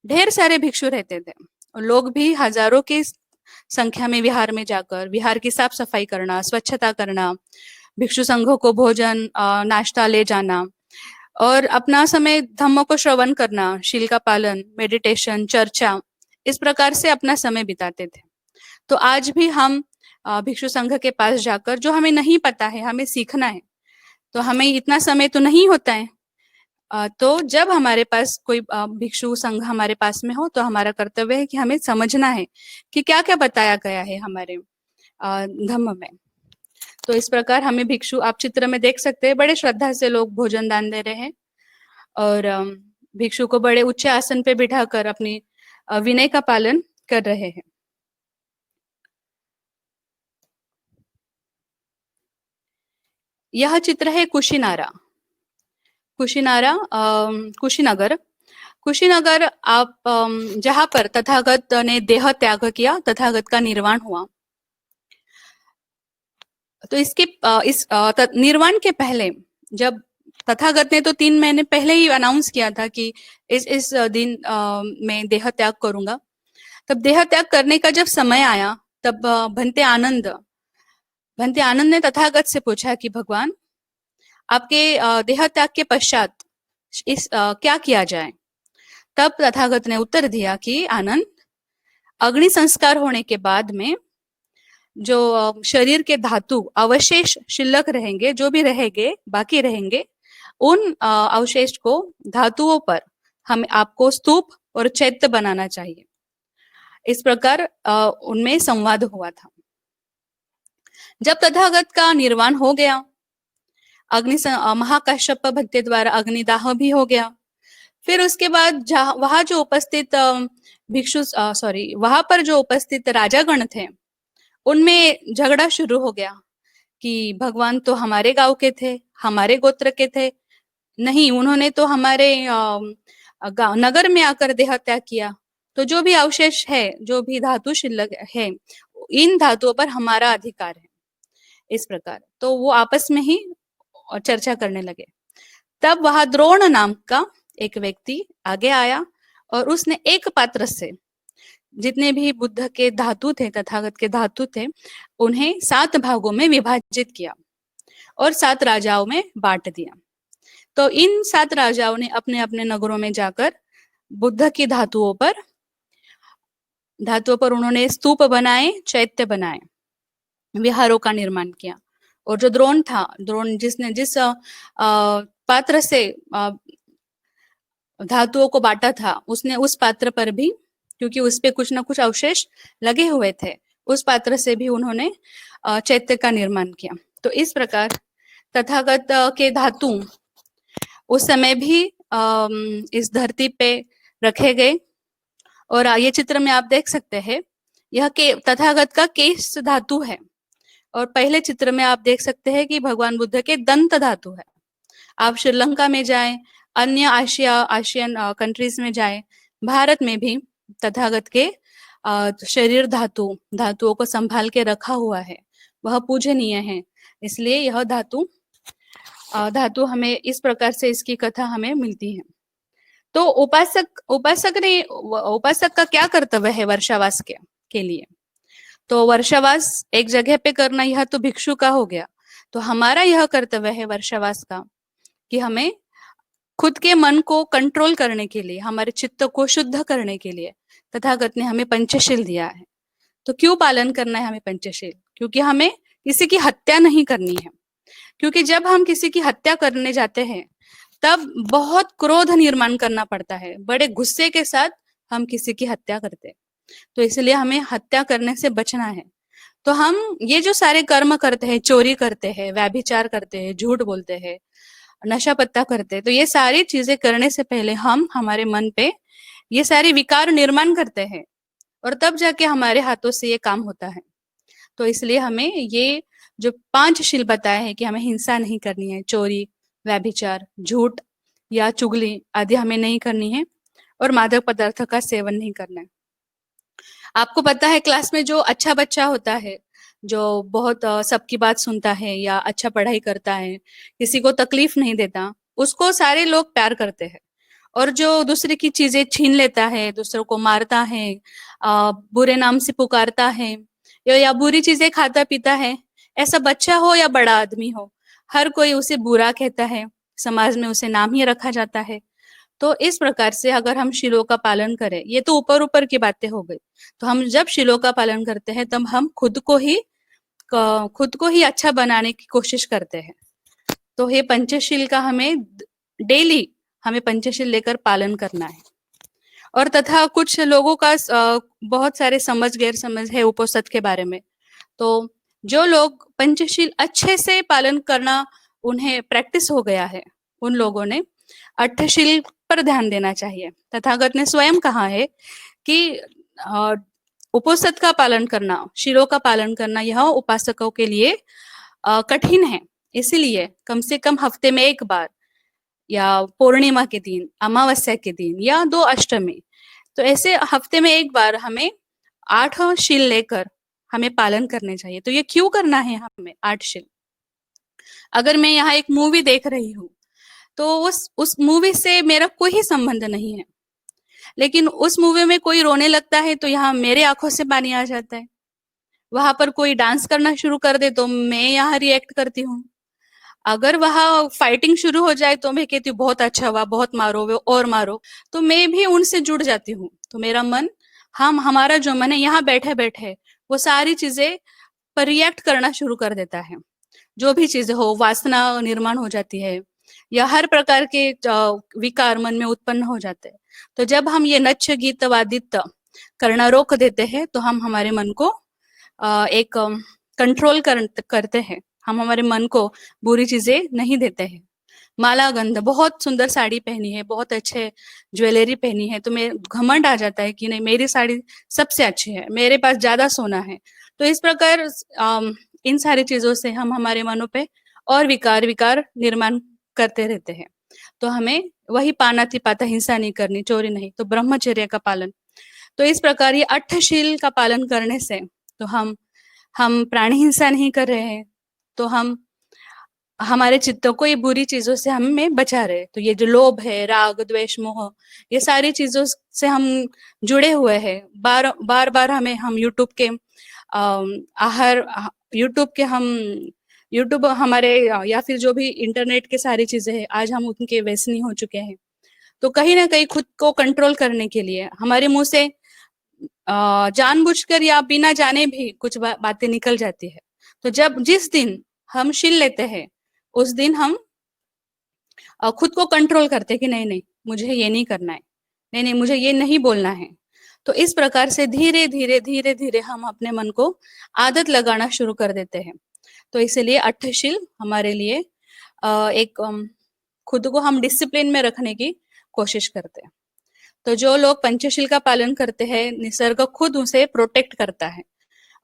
ढेर सारे भिक्षु रहते थे, और लोग भी हजारों की संख्या में विहार में जाकर विहार की साफ सफाई करना, स्वच्छता करना, भिक्षु संघों को भोजन नाश्ता ले जाना और अपना समय धम्म को श्रवण करना, शील का पालन, मेडिटेशन, चर्चा, इस प्रकार से अपना समय बिताते थे। तो आज भी हम भिक्षु संघ के पास जाकर, जो हमें नहीं पता है, हमें सीखना है, तो हमें इतना समय तो नहीं होता है, तो जब हमारे पास कोई भिक्षु संघ हमारे पास में हो, तो हमारा कर्तव्य है कि हमें समझना है कि क्या क्या बताया गया है हमारे धम्म में। तो इस प्रकार हमें भिक्षु, आप चित्र में देख सकते हैं, बड़े श्रद्धा से लोग भोजन दान दे रहे हैं और भिक्षु को बड़े ऊंचे आसन पे बिठाकर अपनी विनय का पालन कर रहे हैं। यह चित्र है कुशीनारा, कुशीनगर आप जहां पर तथागत ने देह त्याग किया, तथागत का निर्वाण हुआ। तो इसके निर्वाण के पहले, जब तथागत ने तो 3 महीने पहले ही अनाउंस किया था कि इस दिन मैं देह त्याग करूंगा, तब देह त्याग करने का जब समय आया, तब भंते आनंद ने तथागत से पूछा कि भगवान, आपके देह त्याग के पश्चात क्या किया जाए? तब तथागत ने उत्तर दिया कि आनंद, अग्नि संस्कार होने के बाद में जो शरीर के धातु अवशेष शिल्लक रहेंगे, जो भी रहेंगे, बाकी रहेंगे, उन अवशेष को, धातुओं पर हम आपको स्तूप और चैत्य बनाना चाहिए। इस प्रकार उनमें संवाद हुआ था। जब तथागत का निर्वाण हो गया, महाकाश्यप भक्ति द्वारा अग्निदाह भी हो गया, फिर उसके बाद वहां जो उपस्थित वहां पर जो उपस्थित राजागण थे, उनमें झगड़ा शुरू हो गया कि भगवान तो हमारे गांव के थे, हमारे गोत्र के थे, नहीं, उन्होंने तो हमारे नगर में आकर देह त्याग किया, तो जो भी अवशेष है, जो भी धातु शिल्लक है, इन धातुओं पर हमारा अधिकार है। इस प्रकार तो वो आपस में ही चर्चा करने लगे। तब वहां द्रोण नाम का एक व्यक्ति आगे आया और उसने एक पात्र से जितने भी बुद्ध के धातु थे, तथागत के धातु थे, उन्हें 7 भागों में विभाजित किया और 7 राजाओं में बांट दिया। तो इन 7 राजाओं ने अपने अपने नगरों में जाकर बुद्ध की धातुओं पर उन्होंने स्तूप बनाए, चैत्य बनाए, विहारों का निर्माण किया। और जो द्रोण था, द्रोण जिसने जिस पात्र से धातुओं को बांटा था, उसने उस पात्र पर भी, क्योंकि उस पे कुछ ना कुछ अवशेष लगे हुए थे, उस पात्र से भी उन्होंने चैत्य का निर्माण किया। तो इस प्रकार तथागत के धातु उस समय भी इस धरती पे रखे गए। और ये चित्र में आप देख सकते हैं, यह के तथागत का केश धातु है। और पहले चित्र में आप देख सकते हैं कि भगवान बुद्ध के दंत धातु है। आप श्रीलंका में जाएं, अन्य आशियन कंट्रीज में जाएं, भारत में भी तथागत के शरीर धातुओं को संभाल के रखा हुआ है, वह पूजनीय है। इसलिए यह धातु हमें इस प्रकार से इसकी कथा हमें मिलती है। तो उपासक का क्या कर्तव्य है वर्षावास के लिए? तो वर्षावास एक जगह पे करना यह तो भिक्षु का हो गया। तो हमारा यह कर्तव्य है वर्षावास का कि हमें खुद के मन को कंट्रोल करने के लिए, हमारे चित्त को शुद्ध करने के लिए तथागत ने हमें पंचशील दिया है। तो क्यों पालन करना है हमें पंचशील? क्योंकि हमें किसी की हत्या नहीं करनी है। क्योंकि जब हम किसी की हत्या करने जाते हैं तब बहुत क्रोध निर्माण करना पड़ता है, बड़े गुस्से के साथ हम किसी की हत्या करते हैं। तो इसलिए हमें हत्या करने से बचना है। तो हम ये जो सारे कर्म करते हैं, चोरी करते हैं, व्यभिचार करते हैं, झूठ बोलते हैं, नशा पत्ता करते हैं, तो ये सारी चीजें करने से पहले हम हमारे मन पे ये सारे विकार निर्माण करते हैं और तब जाके हमारे हाथों से ये काम होता है। तो इसलिए हमें ये जो 5 शील बताए हैं कि हमें हिंसा नहीं करनी है, चोरी, व्यभिचार, झूठ या चुगली आदि हमें नहीं करनी है, और मादक पदार्थ का सेवन नहीं करना है। आपको पता है क्लास में जो अच्छा बच्चा होता है, जो बहुत सबकी बात सुनता है या अच्छा पढ़ाई करता है, किसी को तकलीफ नहीं देता, उसको सारे लोग प्यार करते हैं। और जो दूसरे की चीजें छीन लेता है, दूसरों को मारता है, बुरे नाम से पुकारता है या बुरी चीजें खाता पीता है, ऐसा बच्चा हो या बड़ा आदमी हो, हर कोई उसे बुरा कहता है, समाज में उसे नाम ही रखा जाता है। तो इस प्रकार से अगर हम शीलों का पालन करें, ये तो ऊपर ऊपर की बातें हो गई, तो हम जब शीलों का पालन करते हैं तब हम खुद को ही अच्छा बनाने की कोशिश करते हैं। तो ये पंचशील का हमें डेली हमें पंचशील लेकर पालन करना है। और तथा कुछ लोगों का बहुत सारे गैर समझ है उपोषण के बारे में। तो जो लोग पंचशील अच्छे से पालन करना उन्हें प्रैक्टिस हो गया है, उन लोगों ने अष्टशील पर ध्यान देना चाहिए। तथागत ने स्वयं कहा है कि उपोषण का पालन करना, शीलों का पालन करना यह उपासकों के लिए कठिन है। इसीलिए कम से कम हफ्ते में एक बार या पूर्णिमा के दिन, अमावस्या के दिन या 2 अष्टमी, तो ऐसे हफ्ते में एक बार हमें 8 शील लेकर हमें पालन करने चाहिए। तो ये क्यों करना है हमें 8 शील? अगर मैं यहाँ एक मूवी देख रही हूँ तो उस मूवी से मेरा कोई संबंध नहीं है, लेकिन उस मूवी में कोई रोने लगता है तो यहाँ मेरे आंखों से पानी आ जाता है। वहां पर कोई डांस करना शुरू कर दे तो मैं यहाँ रिएक्ट करती हूँ। अगर वहां फाइटिंग शुरू हो जाए तो मैं कहती हूँ बहुत अच्छा हुआ, बहुत मारो वे और मारो, तो मैं भी उनसे जुड़ जाती हूँ। तो मेरा मन, हमारा जो मन है यहाँ बैठे बैठे वो सारी चीजें पर रिएक्ट करना शुरू कर देता है। जो भी चीजें हो, वासना निर्माण हो जाती है या हर प्रकार के विकार मन में उत्पन्न हो जाते हैं। तो जब हम ये नच्य गीत वादित करना रोक देते हैं तो हम हमारे मन को एक कंट्रोल करते हैं, हम हमारे मन को बुरी चीजें नहीं देते हैं। माला गंध, बहुत सुंदर साड़ी पहनी है, बहुत अच्छे ज्वेलरी पहनी है, तो मैं घमंड आ जाता है कि नहीं मेरी साड़ी सबसे अच्छी है, मेरे पास ज्यादा सोना है। तो इस प्रकार इन सारी चीजों से हम हमारे मनों पे और विकार निर्माण करते रहते हैं। तो हमें वही पानातिपाता, हिंसा नहीं करनी, चोरी नहीं, तो ब्रह्मचर्य का पालन। तो इस प्रकार ये 8 शील का पालन करने से तो हम प्राणी हिंसा नहीं कर रहे हैं, तो हम हमारे चित्त को ये बुरी चीजों से हमें बचा रहे। तो ये जो लोभ है, राग, द्वेष, मोह, ये सारी चीजों से हम जुड़े हुए हैं। बार हमें हम यूट्यूब हमारे या फिर जो भी इंटरनेट के सारी चीजें हैं, आज हम उनके व्यसनी हो चुके हैं। तो कहीं ना कहीं खुद को कंट्रोल करने के लिए हमारे मुंह से जानबूझकर या बिना जाने भी कुछ बातें निकल जाती है। तो जिस दिन हम शील लेते हैं, उस दिन हम खुद को कंट्रोल करते हैं कि नहीं नहीं मुझे ये नहीं करना है, नहीं नहीं मुझे ये नहीं बोलना है। तो इस प्रकार से धीरे धीरे धीरे धीरे हम अपने मन को आदत लगाना शुरू कर देते हैं। तो इसीलिए अष्टशील हमारे लिए एक खुद को हम डिसिप्लिन में रखने की कोशिश करते हैं। तो जो लोग पंचशील का पालन करते हैं, निसर्ग खुद उसे प्रोटेक्ट करता है।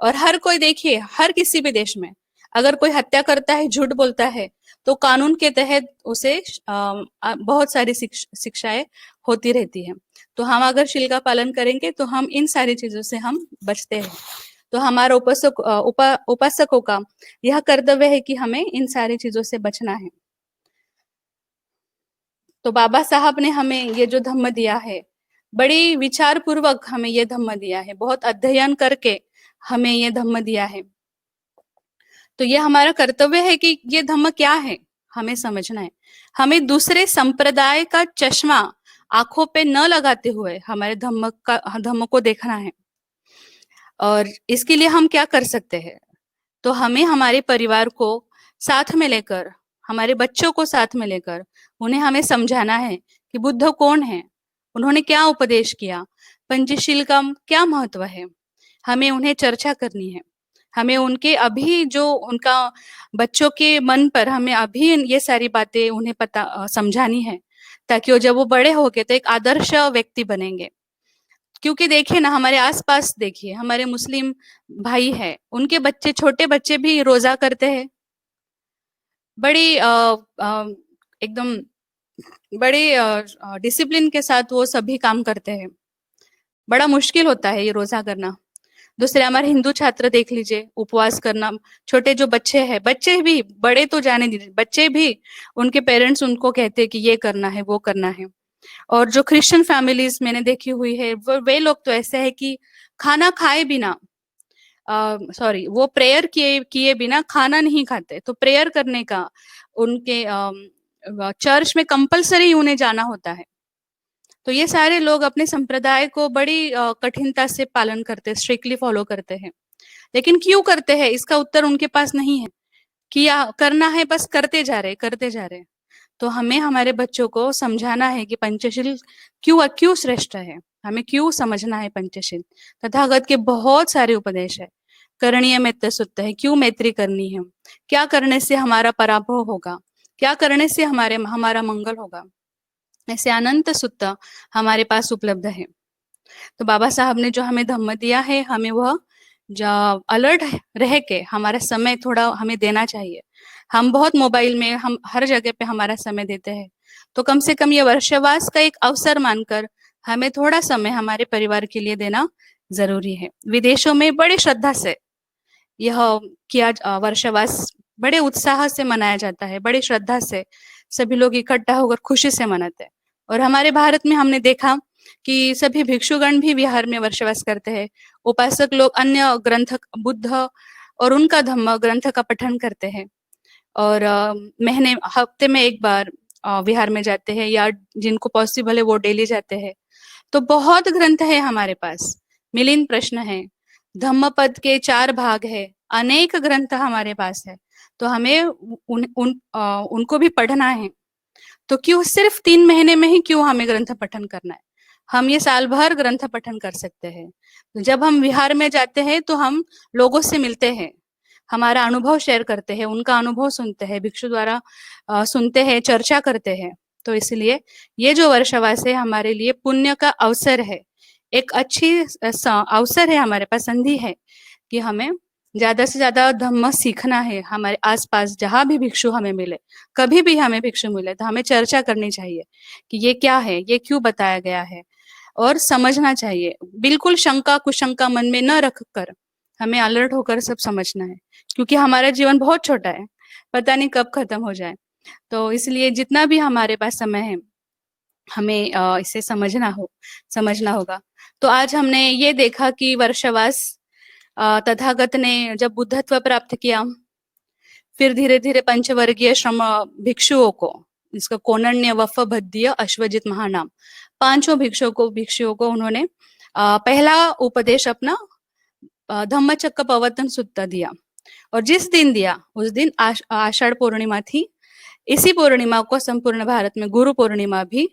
और हर कोई देखिए, हर किसी भी देश में अगर कोई हत्या करता है, झूठ बोलता है, तो कानून के तहत उसे बहुत सारी शिक्षाएं होती रहती है। तो हम अगर शील का पालन करेंगे तो हम इन सारी चीजों से हम बचते हैं। तो हमारा उपासकों का यह कर्तव्य है कि हमें इन सारी चीजों से बचना है। तो बाबा साहब ने हमें ये जो धम्म दिया है, बड़ी विचार पूर्वक हमें ये धम्म दिया है, बहुत अध्ययन करके हमें ये धम्म दिया है। तो ये हमारा कर्तव्य है कि ये धम्म क्या है हमें समझना है। हमें दूसरे संप्रदाय का चश्मा आंखों पे न लगाते हुए हमारे धम्म को देखना है। और इसके लिए हम क्या कर सकते हैं? तो हमें हमारे परिवार को साथ में लेकर, हमारे बच्चों को साथ में लेकर उन्हें हमें समझाना है कि बुद्ध कौन है, उन्होंने क्या उपदेश किया, पंचशील का क्या महत्व है। हमें उन्हें चर्चा करनी है। हमें उनके अभी जो उनका बच्चों के मन पर हमें अभी ये सारी बातें उन्हें पता समझानी है, ताकि वो जब वो बड़े होके तो एक आदर्श व्यक्ति बनेंगे। क्योंकि देखिए ना, हमारे आसपास देखिए, हमारे मुस्लिम भाई है, उनके बच्चे, छोटे बच्चे भी रोजा करते हैं, बड़ी एकदम बड़े डिसिप्लिन के साथ वो सभी काम करते हैं। बड़ा मुश्किल होता है ये रोजा करना। दूसरे हमारे हिंदू छात्र देख लीजिए, उपवास करना। छोटे जो बच्चे हैं, बच्चे भी, बड़े तो जाने दीजिए, बच्चे भी उनके पेरेंट्स उनको कहते हैं कि ये करना है, वो करना है। और जो क्रिश्चियन फैमिलीज मैंने देखी हुई है, वे लोग तो ऐसे है कि खाना खाए बिना, वो प्रेयर किए बिना खाना नहीं खाते। तो प्रेयर करने का उनके चर्च में कंपलसरी उन्हें जाना होता है। तो ये सारे लोग अपने संप्रदाय को बड़ी कठिनता से पालन करते हैं, स्ट्रिक्टली फॉलो करते हैं। लेकिन क्यों करते हैं, इसका उत्तर उनके पास नहीं है। किया करना है, बस करते जा रहे। तो हमें हमारे बच्चों को समझाना है कि पंचशील क्यों श्रेष्ठ है, हमें क्यों समझना है पंचशील। तथागत के बहुत सारे उपदेश है। करणीय मैत्र सुत्त है, क्यों मैत्री करनी है, क्या करने से हमारा पराभव होगा, क्या करने से हमारा मंगल होगा। ऐसे अनंत सुत्त हमारे पास उपलब्ध है। तो बाबा साहब ने जो हमें धम्म दिया है, हमें वह अलर्ट रह के हमारा समय थोड़ा हमें देना चाहिए। हम बहुत मोबाइल में, हम हर जगह पे हमारा समय देते हैं। तो कम से कम ये वर्षवास का एक अवसर मानकर हमें थोड़ा समय हमारे परिवार के लिए देना जरूरी है। विदेशों में बड़े श्रद्धा से यह वर्षवास बड़े उत्साह से मनाया जाता है, बड़ी श्रद्धा से सभी लोग इकट्ठा होकर खुशी से मनाते हैं। और हमारे भारत में हमने देखा कि सभी भिक्षुगण भी विहार में वर्षवास करते हैं। उपासक लोग अन्य ग्रंथ, बुद्ध और उनका धम्म ग्रंथ का पठन करते हैं। और हफ्ते में एक बार विहार में जाते हैं, या जिनको पॉसिबल है वो डेली जाते हैं। तो बहुत ग्रंथ है हमारे पास, मिलिंद प्रश्न है, धम्म पद के 4 भाग है, अनेक ग्रंथ हमारे पास है। तो हमें उनको भी पढ़ना है। तो क्यों सिर्फ 3 महीने में ही क्यों हमें ग्रंथ पठन करना है? हम ये साल भर ग्रंथ पठन कर सकते हैं। जब हम विहार में जाते हैं तो हम लोगों से मिलते हैं, हमारा अनुभव शेयर करते हैं, उनका अनुभव सुनते हैं, भिक्षु द्वारा सुनते हैं, चर्चा करते हैं। तो इसलिए ये जो वर्षवास है हमारे लिए पुण्य का अवसर है, एक अच्छी अवसर है, हमारे पास संधि है कि हमें ज्यादा से ज्यादा धम्म सीखना है। हमारे आसपास जहां भी भिक्षु हमें मिले, कभी भी हमें भिक्षु मिले, तो हमें चर्चा करनी चाहिए कि ये क्या है, ये क्यों बताया गया है, और समझना चाहिए। बिल्कुल शंका कुशंका मन में न रखकर हमें अलर्ट होकर सब समझना है, क्योंकि हमारा जीवन बहुत छोटा है, पता नहीं कब खत्म हो जाए। तो इसलिए जितना भी हमारे पास समय है हमें इसे समझना होगा। तो आज हमने ये देखा कि वर्षवास तथागत ने जब बुद्धत्व प्राप्त किया, फिर धीरे धीरे पंचवर्गीय श्रम भिक्षुओं को, इसका कोनण्य, वफ, भद्दीय, अश्वजित, महानाम, 5 भिक्षुओं को उन्होंने पहला उपदेश अपना धम्मचक्र प्रवर्तन सूत्र दिया। और जिस दिन दिया उस दिन आषाढ़ पूर्णिमा थी। इसी पूर्णिमा को संपूर्ण भारत में गुरु पूर्णिमा भी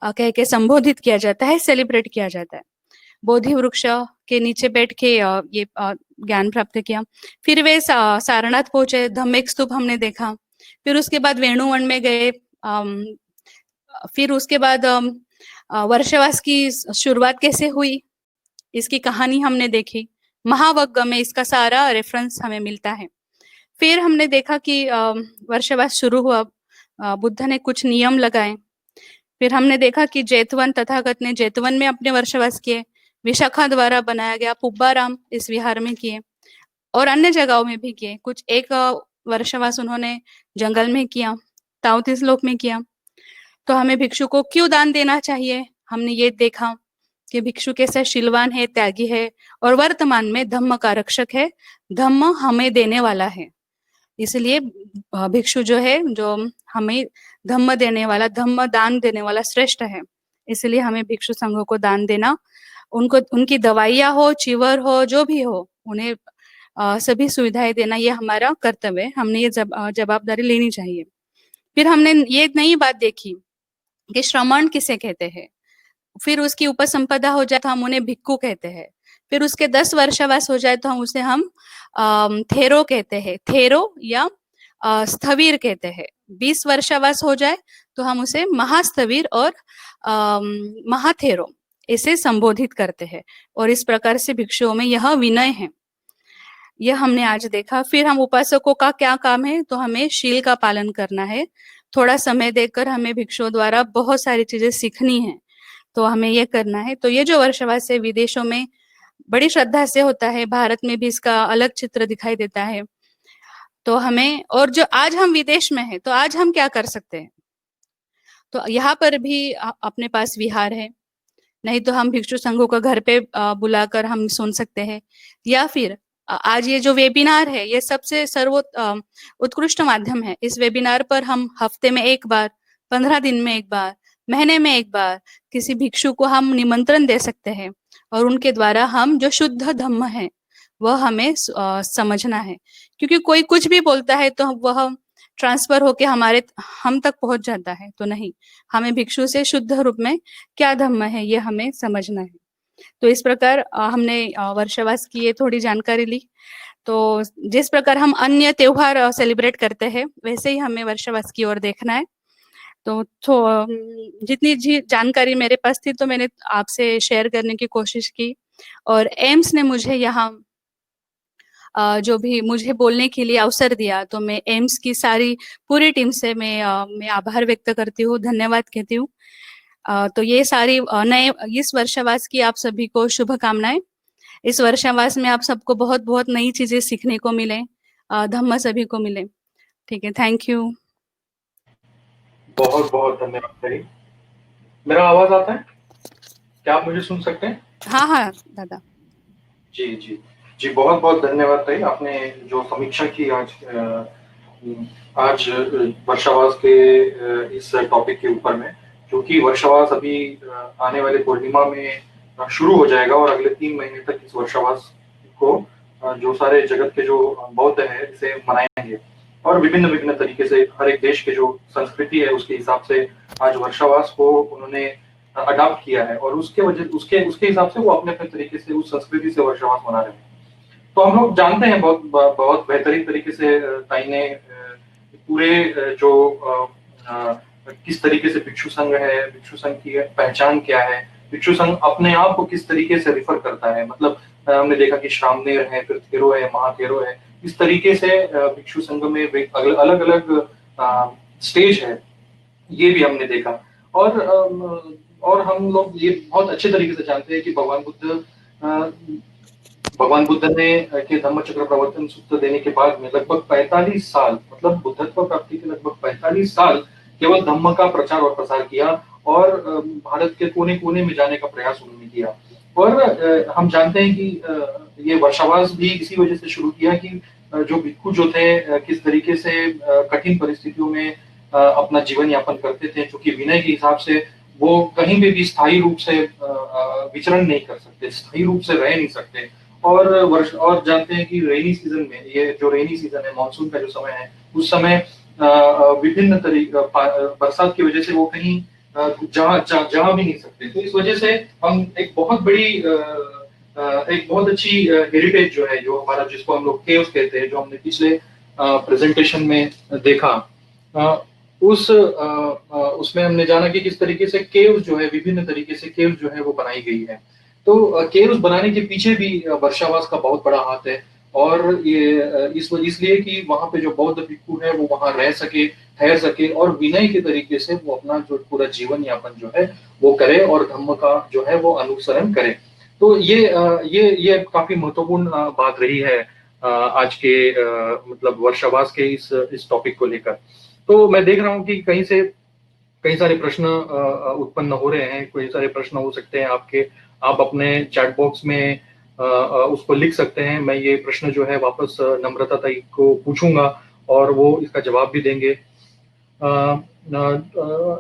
कह के संबोधित किया जाता है, सेलिब्रेट किया जाता है। बोधि वृक्ष के नीचे बैठ के ये ज्ञान प्राप्त किया। फिर वे सारनाथ पहुंचे, धम्मेक स्तूप हमने देखा। फिर उसके बाद वेणुवन में गए। फिर उसके बाद वर्षवास की शुरुआत कैसे हुई इसकी कहानी हमने देखी। महावग्ग में इसका सारा रेफरेंस हमें मिलता है। फिर हमने देखा कि वर्षवास शुरू हुआ, बुद्ध ने कुछ नियम लगाए। फिर हमने देखा कि जैतवन तथागत ने जैतवन में अपने वर्षवास किए, विशाखा द्वारा बनाया गया पुब्बाराम इस विहार में किए और अन्य जगहों में भी किए। कुछ एक वर्षवास उन्होंने जंगल में किया, ताओतिस लोक में किया। तो हमें भिक्षु को क्यों दान देना चाहिए, हमने ये देखा कि भिक्षु कैसा शीलवान है, त्यागी है और वर्तमान में धम्म का रक्षक है। धम्म हमें देने वाला है, इसलिए भिक्षु जो है, जो हमें धम्म देने वाला, धम्म दान देने वाला श्रेष्ठ है। इसलिए हमें भिक्षु संघों को दान देना, उनको उनकी दवाइयाँ हो, चिवर हो, जो भी हो, उन्हें सभी सुविधाएं देना, ये हमारा कर्तव्य है। हमने ये जवाबदारी लेनी चाहिए। फिर हमने ये नई बात देखी कि श्रमण किसे कहते हैं। फिर उसकी उपसंपदा हो जाए तो हम उन्हें भिक्खु कहते हैं। फिर उसके 10 वर्षवास हो जाए तो हम उसे थेरो कहते हैं, थेरो या स्थवीर कहते हैं। 20 वर्षवास हो जाए तो हम उसे महास्थवीर और महाथेरो ऐसे संबोधित करते हैं। और इस प्रकार से भिक्षुओं में यह विनय है, यह हमने आज देखा। फिर हम उपासकों का क्या काम है, तो हमें शील का पालन करना है। थोड़ा समय देकर हमें भिक्षुओं द्वारा बहुत सारी चीजें सीखनी है, तो हमें ये करना है। तो ये जो वर्षवास है विदेशों में बड़ी श्रद्धा से होता है, भारत में भी इसका अलग चित्र दिखाई देता है। तो हमें, और जो आज हम विदेश में है तो आज हम क्या कर सकते हैं, तो यहाँ पर भी अपने पास विहार है, नहीं तो हम भिक्षु संघों का घर पे बुलाकर हम सुन सकते हैं। या फिर आज ये जो वेबिनार है ये सबसे उत्कृष्ट माध्यम है। इस वेबिनार पर हम हफ्ते में एक बार, 15 दिन में एक बार, महीने में एक बार किसी भिक्षु को हम निमंत्रण दे सकते हैं और उनके द्वारा हम जो शुद्ध धम्म है वह हमें समझना है। क्योंकि कोई कुछ भी बोलता है तो वह ट्रांसफर होके हम तक पहुंच जाता है, तो नहीं, हमें भिक्षु से शुद्ध रूप में क्या धम्म है ये हमें समझना है। तो इस प्रकार हमने वर्षवास की ये थोड़ी जानकारी ली। तो जिस प्रकार हम अन्य त्योहार सेलिब्रेट करते हैं वैसे ही हमें वर्षवास की ओर देखना है। तो जितनी जानकारी मेरे पास थी तो मैंने आपसे शेयर करने की कोशिश की। और एम्स ने मुझे यहाँ जो भी मुझे बोलने के लिए अवसर दिया, तो मैं एम्स की सारी पूरी टीम से मैं आभार व्यक्त करती हूँ, धन्यवाद कहती हूँ। तो ये सारी नए इस वर्षवास की आप सभी को शुभकामनाएं। इस वर्षवास में आप सबको बहुत बहुत नई चीजें सीखने को मिले, धम्म सभी को मिले। ठीक है, थैंक यू। बहुत बहुत धन्यवाद। मेरा आवाज आता है? क्या आप मुझे सुन सकते हैं? हाँ हाँ दादा जी जी जी, बहुत बहुत धन्यवाद ताई, आपने जो समीक्षा की आज वर्षावास के इस टॉपिक के ऊपर में, क्योंकि वर्षावास अभी आने वाले पूर्णिमा में शुरू हो जाएगा और अगले 3 महीने तक इस वर्षावास को जो सारे जगत के जो बौद्ध है इसे मनाएंगे और विभिन्न विभिन्न तरीके से हर एक देश के जो संस्कृति है उसके हिसाब से आज वर्षावास को उन्होंने अडॉप्ट किया है और उसके हिसाब से वो अपने अपने तरीके से उस संस्कृति से वर्षावास मना रहे हैं। तो हम लोग जानते हैं बहुत बेहतरीन तरीके से ताई ने पूरे जो किस तरीके से भिक्षु संघ है, भिक्षु संघ की पहचान क्या है, भिक्षु संघ अपने आप को किस तरीके से रिफर करता है। मतलब हमने देखा कि श्रामनेर है, फिर थेरो है, महाथेरो है, इस तरीके से भिक्षु संघ में अलग अलग स्टेज है, ये भी हमने देखा। और हम लोग ये बहुत अच्छे तरीके से जानते हैं कि भगवान बुद्ध ने के धम्मचक्र प्रवर्तन सूत्र देने के बाद में लगभग 45 साल, मतलब बुद्धत्व प्राप्ति के लगभग 45 साल केवल धम्म का प्रचार और प्रसार किया और भारत के कोने कोने में जाने का प्रयास उन्होंने किया। और हम जानते हैं कि ये वर्षावास भी इसी वजह से शुरू किया कि जो भिक्षु जो थे किस तरीके से कठिन परिस्थितियों में अपना जीवन यापन करते थे, क्योंकि विनय के हिसाब से वो कहीं पे भी स्थायी रूप से विचरण नहीं कर सकते, स्थायी रूप से रह नहीं सकते। और वर्ष और जानते हैं कि रेनी सीजन में, ये जो रेनी सीजन है, मानसून का जो समय है, उस समय विभिन्न तरीके बरसात की वजह से वो कहीं जा भी नहीं सकते। तो इस वजह से हम एक बहुत बड़ी एक बहुत अच्छी हेरिटेज जो है, जो हमारा, जिसको हम लोग केव्स कहते हैं, जो हमने पिछले प्रेजेंटेशन में देखा, उसमें हमने जाना कि किस तरीके से केव्स जो है, विभिन्न तरीके से केव्स जो है वो बनाई गई है। तो केव्स बनाने के पीछे भी वर्षावास का बहुत बड़ा हाथ है, और ये इसलिए कि वहां पे जो बौद्ध भिक्षु है वो वहां रह सके, ठहर सके, और विनय के तरीके से वो अपना जो पूरा जीवन यापन जो है वो करे, और धम्म का जो है वो अनुसरण करे। तो ये काफी महत्वपूर्ण बात रही है आज के मतलब वर्षावास के इस टॉपिक को लेकर। तो मैं देख रहा हूँ कि कहीं से कई सारे प्रश्न उत्पन्न हो रहे हैं, कई सारे प्रश्न हो सकते हैं आपके, आप अपने चैट बॉक्स में उसको लिख सकते हैं। मैं ये प्रश्न जो है वापस नम्रता ताई को पूछूंगा और वो इसका जवाब भी देंगे।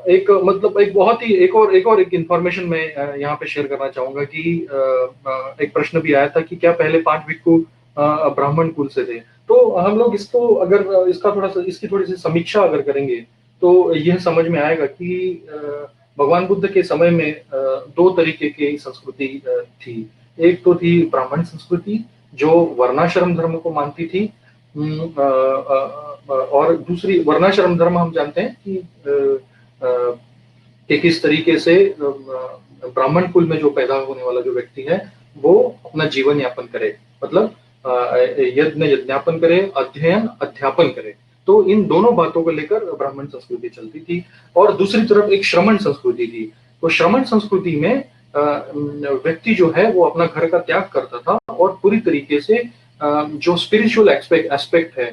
एक मतलब एक बहुत ही एक इंफॉर्मेशन मैं यहाँ पे शेयर करना चाहूंगा कि एक प्रश्न भी आया था कि क्या पहले 5 भिक्षु ब्राह्मण कुल से थे। तो हम लोग इसको अगर इसकी थोड़ी सी समीक्षा अगर करेंगे तो यह समझ में आएगा कि भगवान बुद्ध के समय में 2 तरीके की संस्कृति थी। एक तो थी ब्राह्मण संस्कृति जो वर्णाश्रम धर्म को मानती थी, और दूसरी वर्णाश्रम धर्म हम जानते हैं कि किस तरीके से ब्राह्मण कुल में जो पैदा होने वाला जो व्यक्ति है वो अपना जीवन यापन करे, मतलब यज्ञ यज्ञापन करे, अध्ययन अध्यापन करे। तो इन दोनों बातों को लेकर ब्राह्मण संस्कृति चलती थी। और दूसरी तरफ एक श्रमण संस्कृति थी। तो श्रमण संस्कृति में व्यक्ति जो है वो अपना घर का त्याग करता था और पूरी तरीके से जो स्पिरिचुअल एस्पेक्ट है,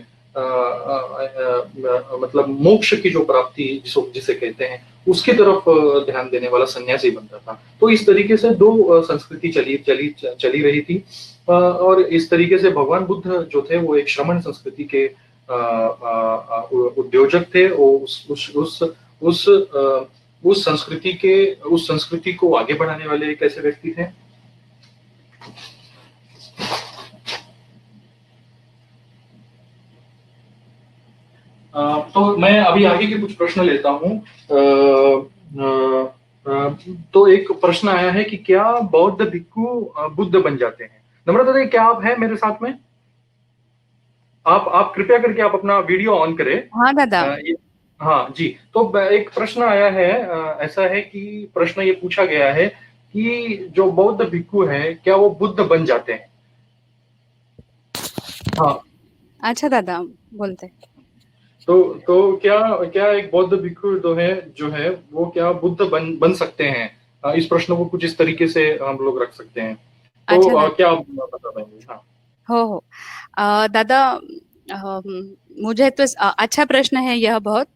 मतलब मोक्ष की जो प्राप्ति जिसे कहते हैं, उसकी तरफ ध्यान देने वाला सन्यासी बनता था। तो इस तरीके से 2 संस्कृति चली रही थी। और इस तरीके से भगवान बुद्ध जो थे वो एक श्रमण संस्कृति के उद्योजक थे। उस संस्कृति को आगे बढ़ाने वाले एक ऐसे व्यक्ति थे। तो मैं अभी आगे के कुछ प्रश्न लेता हूं। तो एक प्रश्न आया है कि क्या बौद्ध भिक्षु बुद्ध बन जाते हैं? नम्रता दी, क्या आप हैं मेरे साथ में? आप कृपया करके आप अपना वीडियो ऑन करें। हाँ दादा। हाँ जी। तो एक प्रश्न आया है, ऐसा है कि प्रश्न ये पूछा गया है कि जो बौद्ध भिक्षु हैं क्या वो बुद्ध बन जाते हैं? हाँ अच्छा दादा, बोलते। तो क्या एक बौद्ध भिक्षु जो है वो क्या बुद्ध बन सकते हैं? इस प्रश्न को कुछ इस तरीके से हम लोग रख सकते हैं। तो अच्छा क्या आप बता पाएंगे? हाँ हो दादा, मुझे तो अच्छा प्रश्न है यह बहुत।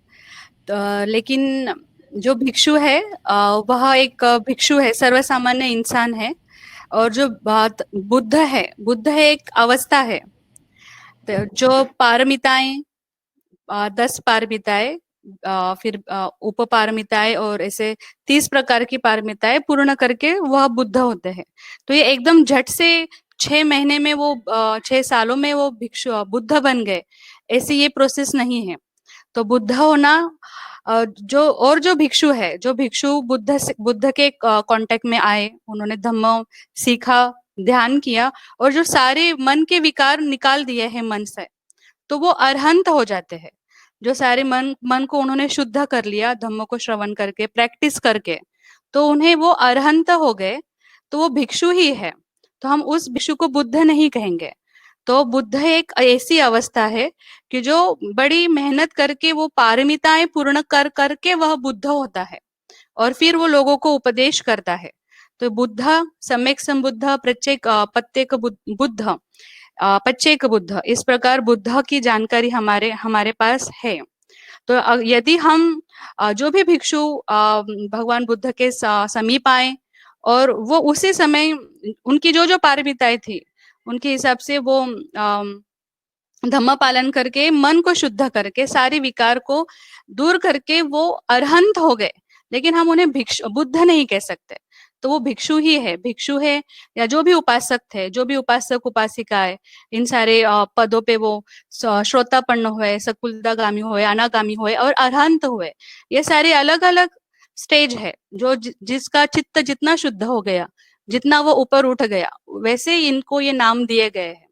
लेकिन जो भिक्षु है वह एक भिक्षु है, सर्वसामान्य इंसान है। और जो बात बुद्ध है एक अवस्था है। तो जो पारमिताएं, 10 पारमिताएं, फिर उप पारमिताएं और ऐसे 30 प्रकार की पारमिताएं पूर्ण करके वह बुद्ध होते हैं। तो ये एकदम झट से 6 महीने में वो 6 सालों में वो भिक्षु बुद्ध बन गए, ऐसी ये प्रोसेस नहीं है। तो बुद्ध होना जो भिक्षु बुद्ध के कांटेक्ट में आए, उन्होंने धम्म सीखा, ध्यान किया और जो सारे मन के विकार निकाल दिए हैं मन से, तो वो अरहंत हो जाते हैं। जो सारे मन को उन्होंने शुद्ध कर लिया धम्म को श्रवण करके, प्रैक्टिस करके, तो उन्हें वो अरहंत हो गए, तो वो भिक्षु ही है। तो हम उस भिक्षु को बुद्ध नहीं कहेंगे। तो बुद्ध एक ऐसी अवस्था है कि जो बड़ी मेहनत करके वो पारमिताएं पूर्ण करके वह बुद्ध होता है और फिर वो लोगों को उपदेश करता है। तो बुद्ध, सम्यक संबुद्ध, प्रत्येक प्रत्येक बुद्ध, पच्चेक बुद्ध, इस प्रकार बुद्ध की जानकारी हमारे पास है। तो यदि हम जो भी भिक्षु भगवान बुद्ध के समीप आए और वो उसी समय उनकी जो पारमिताएं थी उनके हिसाब से वो धम्म पालन करके, मन को शुद्ध करके, सारे विकार को दूर करके वो अरहंत हो गए, लेकिन हम उन्हें बुद्ध नहीं कह सकते। तो वो भिक्षु ही है, भिक्षु है या जो भी उपासक थे, जो भी उपासक उपासिका है, इन सारे पदों पे वो श्रोतापन्न हुए, सकुलतागामी हुए, अनागामी हुए और अरहंत हुए। ये सारे अलग अलग स्टेज है, जो जिसका चित्त जितना शुद्ध हो गया, जितना वो ऊपर उठ गया, वैसे इनको ये नाम दिए गए हैं।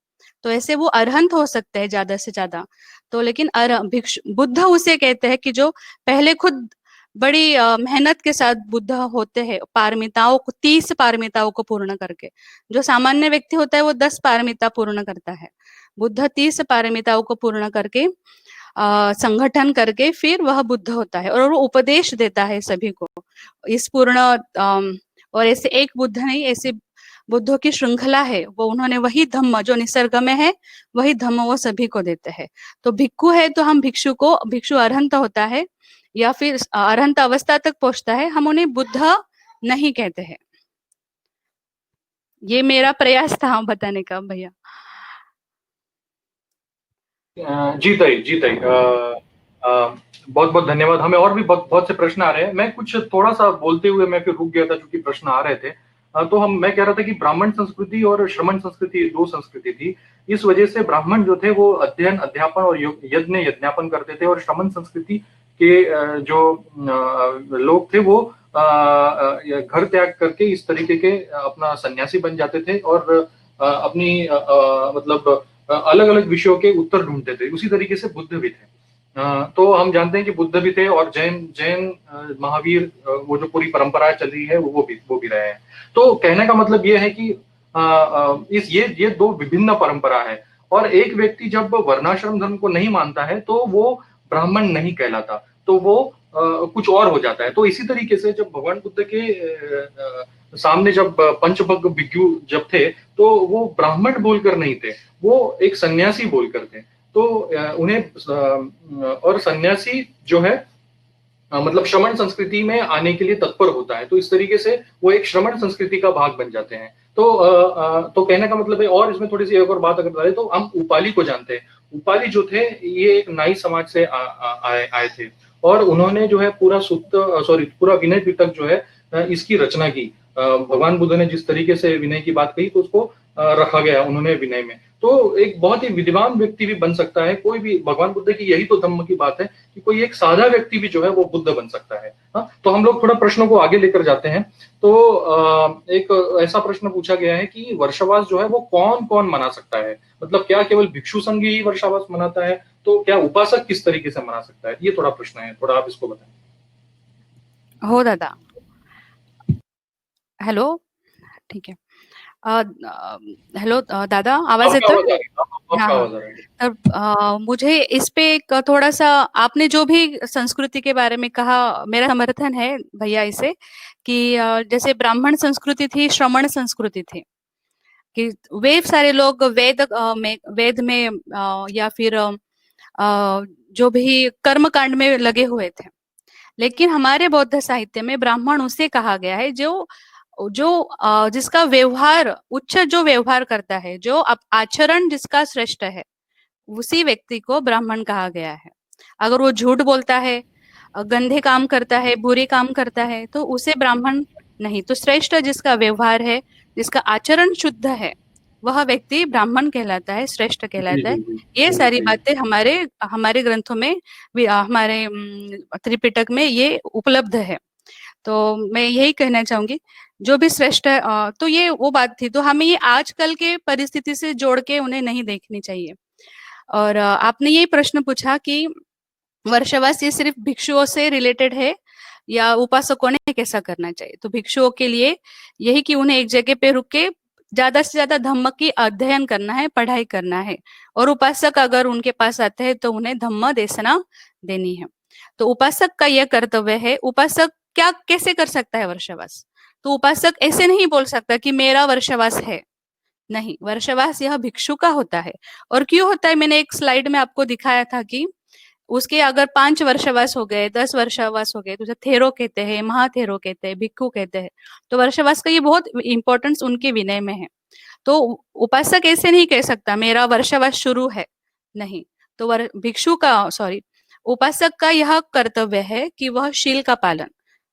तो ऐसे वो अरहंत हो सकते हैं ज्यादा से ज्यादा। तो लेकिन भिक्षु बुद्ध उसे कहते हैं कि जो पहले खुद बड़ी मेहनत के साथ बुद्ध होते हैं, पारमिताओं को 30 पारमिताओं को पूर्ण करके। जो सामान्य व्यक्ति होता है वो 10 पारमिता पूर्ण करता है, बुद्ध 30 पारमिताओं को पूर्ण करके संगठन करके फिर वह बुद्ध होता है, और वो उपदेश देता है सभी को इस पूर्ण और ऐसे एक बुद्ध नहीं, ऐसे बुद्धों की श्रृंखला है, वो उन्होंने वही धम्म जो निसर्ग में है, वही धम्म वो सभी को देते हैं। तो भिक्खु है तो हम भिक्षु को, भिक्षु अरहंत होता है या फिर अरहंत अवस्था तक पहुंचता है, हम उन्हें बुद्ध नहीं कहते हैं। ये मेरा प्रयास था बताने का भैया। जी ताई बहुत बहुत धन्यवाद। हमें और भी बहुत से प्रश्न आ रहे हैं। मैं कुछ थोड़ा सा बोलते हुए मैं फिर रुक गया था क्योंकि प्रश्न आ रहे थे। तो मैं कह रहा था कि ब्राह्मण संस्कृति और श्रमण संस्कृति दो संस्कृति थी। इस वजह से ब्राह्मण जो थे वो अध्ययन अध्यापन और यज्ञ यज्ञापन करते थे, और श्रमण संस्कृति के जो लोग थे वो घर त्याग करके इस तरीके के अपना सन्यासी बन जाते थे और अपनी मतलब अलग अलग विषयों के उत्तर ढूंढते थे। उसी तरीके से बुद्ध भी थे। तो हम जानते हैं कि बुद्ध भी थे और जैन महावीर वो जो पूरी परंपरा चल रही है वो भी रहे हैं। तो कहने का मतलब ये है कि ये दो विभिन्न परंपरा है, और एक व्यक्ति जब वर्णाश्रम धर्म को नहीं मानता है तो वो ब्राह्मण नहीं कहलाता, तो वो कुछ और हो जाता है। तो इसी तरीके से जब भगवान बुद्ध के सामने जब पंचभग भिक्षु जब थे तो वो ब्राह्मण बोलकर नहीं थे, वो एक सन्यासी बोलकर थे। तो उन्हें और सन्यासी जो है मतलब श्रमण संस्कृति में आने के लिए तत्पर होता है, तो इस तरीके से वो एक श्रमण संस्कृति का भाग बन जाते हैं। तो कहने का मतलब है, और इसमें थोड़ी सी एक और बात अगर डालें तो हम उपाली को जानते हैं। उपाली जो थे ये एक नाई समाज से आए थे, और उन्होंने जो है पूरा विनय पिटक जो है इसकी रचना की। भगवान बुद्ध ने जिस तरीके से विनय की बात कही तो उसको रखा गया उन्होंने विनय में। तो एक बहुत ही विद्वान व्यक्ति भी बन सकता है कोई भी। भगवान बुद्ध की यही तो धम्म की बात है कि कोई एक सादा व्यक्ति भी जो है वो बुद्ध बन सकता है। तो हम लोग थोड़ा प्रश्नों को आगे लेकर जाते हैं। तो एक ऐसा प्रश्न पूछा गया है कि वर्षावास जो है वो कौन कौन मना सकता है, मतलब क्या केवल भिक्षु संघ ही वर्षावास मनाता है, तो क्या उपासक किस तरीके से मना सकता है? ये थोड़ा प्रश्न है, थोड़ा आप इसको बताएं। हो दादा। हेलो, ठीक है। हेलो दादा, आवाज येतोय? हाँ, मुझे इस पे एक थोड़ा सा, आपने जो भी संस्कृति के बारे में कहा, मेरा समर्थन है भैया इसे, कि जैसे ब्राह्मण संस्कृति थी, श्रमण संस्कृति थी, कि वे सारे लोग वेद में या फिर जो भी कर्म कांड में लगे हुए थे। लेकिन हमारे बौद्ध साहित्य में ब्राह्मण उसे कहा गया है जो जिसका व्यवहार उच्च जो व्यवहार करता है, जो आचरण जिसका श्रेष्ठ है, उसी व्यक्ति को ब्राह्मण कहा गया है। अगर वो झूठ बोलता है, गंदे काम करता है, बुरे काम करता है, तो उसे ब्राह्मण नहीं। तो श्रेष्ठ जिसका व्यवहार है, जिसका आचरण शुद्ध है, वह व्यक्ति ब्राह्मण कहलाता है, श्रेष्ठ कहलाता है। ये सारी बातें हमारे ग्रंथों में, हमारे त्रिपिटक में ये उपलब्ध है। तो मैं यही कहना चाहूंगी, जो भी श्रेष्ठ है, तो ये वो बात थी। तो हमें ये आजकल के परिस्थिति से जोड़ के उन्हें नहीं देखनी चाहिए। और आपने ये प्रश्न पूछा कि वर्षावास ये सिर्फ भिक्षुओं से रिलेटेड है या उपासकों ने कैसा करना चाहिए? तो भिक्षुओं के लिए यही कि उन्हें एक जगह पे रुक के ज्यादा से ज्यादा धम्म की अध्ययन करना है, पढ़ाई करना है। और उपासक अगर उनके पास आते हैं तो उन्हें धम्म देशना देनी है। तो उपासक का यह कर्तव्य है। उपासक क्या कैसे कर सकता है वर्षावास? तो उपासक ऐसे नहीं बोल सकता कि मेरा वर्षावास है, नहीं, वर्षावास यह भिक्षु का होता है। और क्यों होता है, मैंने एक स्लाइड में आपको दिखाया था कि उसके अगर 5 वर्षावास हो गए, 10 वर्षावास हो गए, तो उसे थेरो कहते हैं, महाथेरो कहते हैं, भिक्षु कहते हैं। तो वर्षावास का ये बहुत इंपॉर्टेंस उनके विनय में है। तो उपासक ऐसे नहीं कह सकता मेरा वर्षावास शुरू है, नहीं। तो उपासक का यह कर्तव्य है कि वह शील का पालन,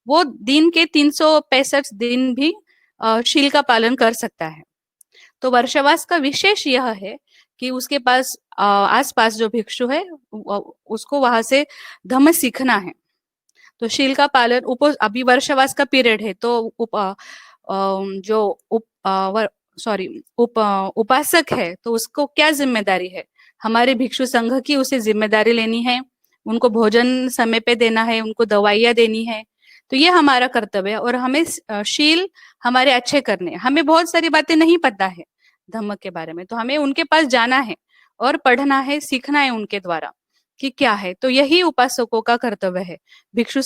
वो दिन के 365 दिन भी शील का पालन कर सकता है। तो वर्षावास का विशेष यह है कि उसके पास आसपास जो भिक्षु है उसको वहां से धम्म सीखना है। तो शील का पालन अभी वर्षावास का पीरियड है, तो जो उपासक है तो उसको क्या जिम्मेदारी है, हमारे भिक्षु संघ की उसे जिम्मेदारी लेनी है, उनको भोजन समय पे देना है, उनको दवाइयाँ देनी है। तो ये हमारा कर्तव्य है और हमें शील हमारे अच्छे करने। हमें बहुत सारी बातें नहीं पता है धम्म के बारे में, तो हमें उनके पास जाना है और पढ़ना है, सीखना है उनके द्वारा कि क्या है। तो यही उपासकों का कर्तव्य है। भिक्षु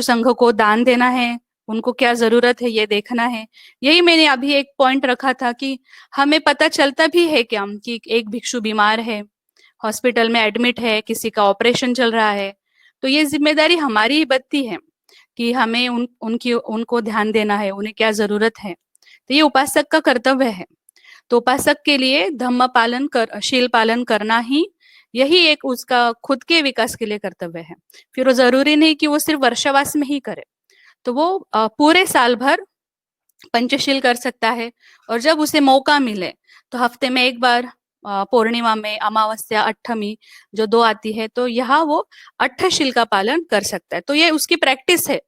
संघ को दान देना है, उनको क्या जरूरत है ये देखना है। यही मैंने अभी एक पॉइंट रखा था कि हमें पता चलता भी है क्या कि एक भिक्षु बीमार है, हॉस्पिटल में एडमिट है, किसी का ऑपरेशन चल रहा है, तो ये जिम्मेदारी हमारी ही बनती है कि हमें उनको ध्यान देना है, उन्हें क्या जरूरत है। तो ये उपासक का कर्तव्य है। तो उपासक के लिए धम्म पालन शील पालन करना ही यही एक उसका खुद के विकास के लिए कर्तव्य है। फिर वो जरूरी नहीं कि वो सिर्फ वर्षावास में ही करे, तो वो पूरे साल भर पंचशील कर सकता है। और जब उसे मौका मिले तो हफ्ते में एक बार पूर्णिमा में, अमावस्या, अष्टमी जो 2 आती है, तो यहाँ वो अष्टशील का पालन कर सकता है। तो ये उसकी प्रैक्टिस है।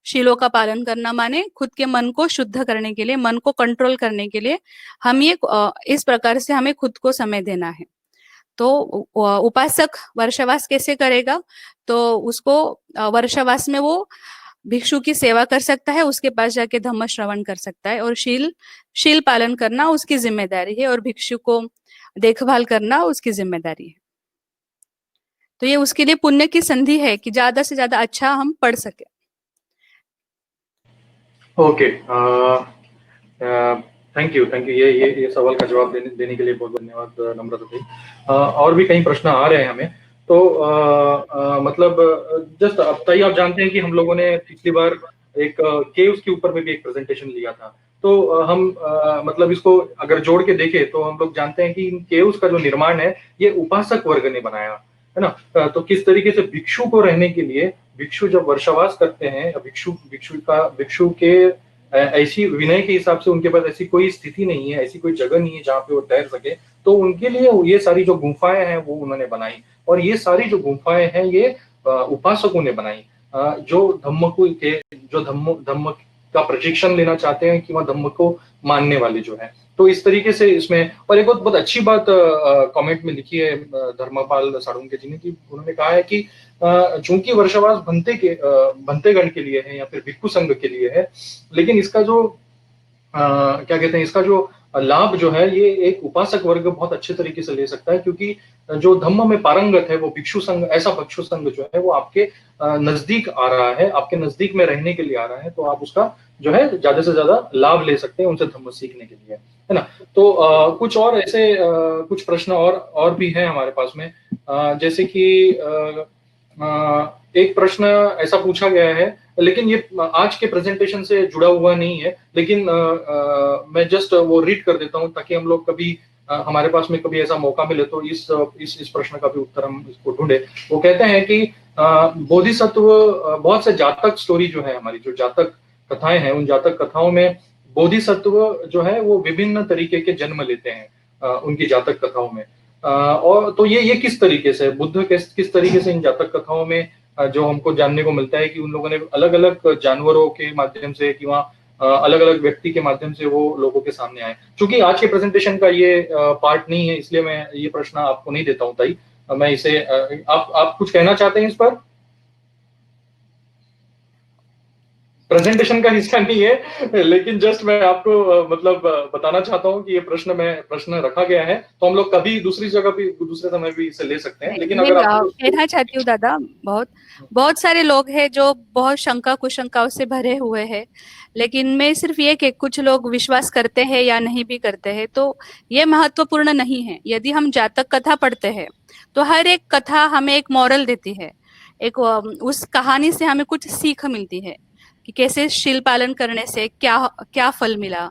शीलों का पालन करना माने खुद के मन को शुद्ध करने के लिए, मन को कंट्रोल करने के लिए हम ये इस प्रकार से हमें खुद को समय देना है। तो उपासक वर्षावास कैसे करेगा, तो उसको वर्षावास में वो भिक्षु की सेवा कर सकता है, उसके पास जाके धम्म श्रवण कर सकता है, और शील पालन करना उसकी जिम्मेदारी है और भिक्षु को देखभाल करना उसकी जिम्मेदारी है। तो ये उसके लिए पुण्य की संधि है कि ज्यादा से ज्यादा अच्छा हम पढ़ सके। ओके, थैंक यू ये सवाल का जवाब देने के लिए बहुत धन्यवाद नम्रता जी। और भी कई प्रश्न आ रहे हैं हमें, तो मतलब जस्ट अब तक आप जानते हैं कि हम लोगों ने पिछली बार एक केव्स के ऊपर में भी एक प्रेजेंटेशन लिया था। तो हम मतलब इसको अगर जोड़ के देखें तो हम लोग जानते हैं कि इन केव्स का जो निर्माण है ये उपासक वर्ग ने बनाया है ना। तो किस तरीके से भिक्षु को रहने के लिए, भिक्षु जब वर्षावास करते हैं, भिक्षु के ऐसी विनय के हिसाब से उनके पास ऐसी कोई स्थिति नहीं है, ऐसी कोई जगह नहीं है जहाँ पे वो ठहर सके, तो उनके लिए ये सारी जो गुफाएं हैं वो उन्होंने बनाई। और ये सारी जो गुफाएं हैं ये उपासकों ने बनाई, जो धम्म का प्रशिक्षण लेना चाहते हैं कि वह धम्म को मानने वाले जो है। तो इस तरीके से इसमें, और एक बहुत अच्छी बात कमेंट में लिखी है धर्मपाल साळुंके जी ने, कि उन्होंने कहा है कि चूंकि वर्षावास भंतेगण के लिए है या फिर भिक्षु संघ के लिए है, लेकिन इसका जो क्या कहते हैं, इसका जो लाभ जो है ये एक उपासक वर्ग बहुत अच्छे तरीके से ले सकता है, क्योंकि जो धम्म में पारंगत है वो भिक्षु संघ, ऐसा भिक्षु संघ जो है वो आपके नजदीक आ रहा है, आपके नजदीक में रहने के लिए आ रहा है, तो आप उसका जो है ज्यादा से ज्यादा लाभ ले सकते हैं उनसे धम्म सीखने के लिए, है ना। तो कुछ और ऐसे कुछ प्रश्न और भी हैं हमारे पास में, जैसे कि एक प्रश्न ऐसा पूछा गया है, लेकिन ये आज के प्रेजेंटेशन से जुड़ा हुआ नहीं है, लेकिन मैं जस्ट वो रीड कर देता हूँ ताकि हम लोग कभी हमारे पास में कभी ऐसा मौका मिले तो इस प्रश्न का भी उत्तर हम इसको ढूंढे। वो कहते हैं कि बोधिसत्व, बहुत से जातक स्टोरी जो है, हमारी जो जातक कथाएं हैं, उन जातक कथाओं में बोधिसत्व जो है वो विभिन्न तरीके के जन्म लेते हैं उनकी जातक कथाओं में। और तो ये किस तरीके से बुद्ध किस तरीके से इन जातक कथाओं में जो हमको जानने को मिलता है कि उन लोगों ने अलग अलग जानवरों के माध्यम से कि वहाँ अलग अलग व्यक्ति के माध्यम से वो लोगों के सामने आए। क्योंकि आज के प्रेजेंटेशन का ये पार्ट नहीं है, इसलिए मैं ये प्रश्न आपको नहीं देता हूँ ताई। मैं इसे आप कुछ कहना चाहते हैं इस पर? प्रेजेंटेशन का हिस्सा नहीं है, लेकिन जस्ट मैं आपको मतलब बताना चाहता हूँ कि ये प्रश्न रखा गया है, तो हम लोग कभी दूसरी जगह भी दूसरे समय भी इसे ले सकते हैं। लेकिन अगर आप कहना चाहती हूँ दादा, बहुत सारे लोग हैं जो बहुत शंका कुशंकाओं से भरे हुए हैं, लेकिन मैं सिर्फ ये कि कुछ लोग विश्वास करते हैं या नहीं भी करते हैं, तो ये महत्वपूर्ण नहीं है। यदि हम जातक कथा पढ़ते हैं तो हर एक कथा हमें एक मॉरल देती है, एक उस कहानी से हमें कुछ सीख मिलती है कि कैसे शील पालन करने से क्या क्या फल मिला।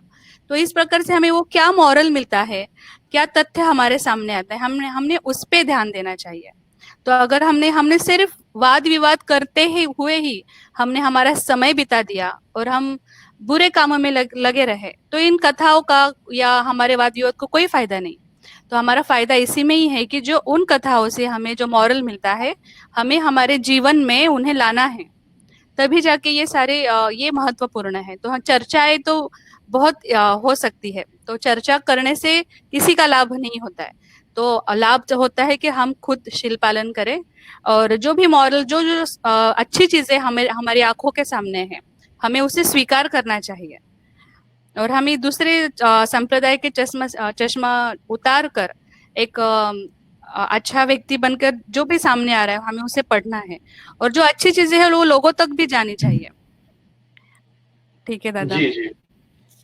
तो इस प्रकार से हमें वो क्या मॉरल मिलता है, क्या तथ्य हमारे सामने आता है, हमने उस पे ध्यान देना चाहिए। तो अगर हमने सिर्फ वाद विवाद करते ही हुए ही हमने हमारा समय बिता दिया और हम बुरे कामों में लगे रहे तो इन कथाओं का या हमारे वाद विवाद को कोई फायदा नहीं। तो हमारा फायदा इसी में ही है कि जो उन कथाओं से हमें जो मॉरल मिलता है हमें हमारे जीवन में उन्हें लाना है, तभी जाके ये सारे ये महत्वपूर्ण है। तो हाँ, चर्चाएं तो बहुत हो सकती है, तो चर्चा करने से किसी का लाभ नहीं होता है। तो लाभ जो होता है कि हम खुद शील पालन करें और जो भी मॉरल जो जो अच्छी चीजें हमें हमारी आंखों के सामने है हमें उसे स्वीकार करना चाहिए और हमें दूसरे संप्रदाय के चश्मा उतार कर एक अच्छा व्यक्ति बनकर जो भी सामने आ रहा है हमें उसे पढ़ना है और जो अच्छी चीजें हैं वो लोगों तक भी जानी चाहिए। ठीक है दादा। जी जी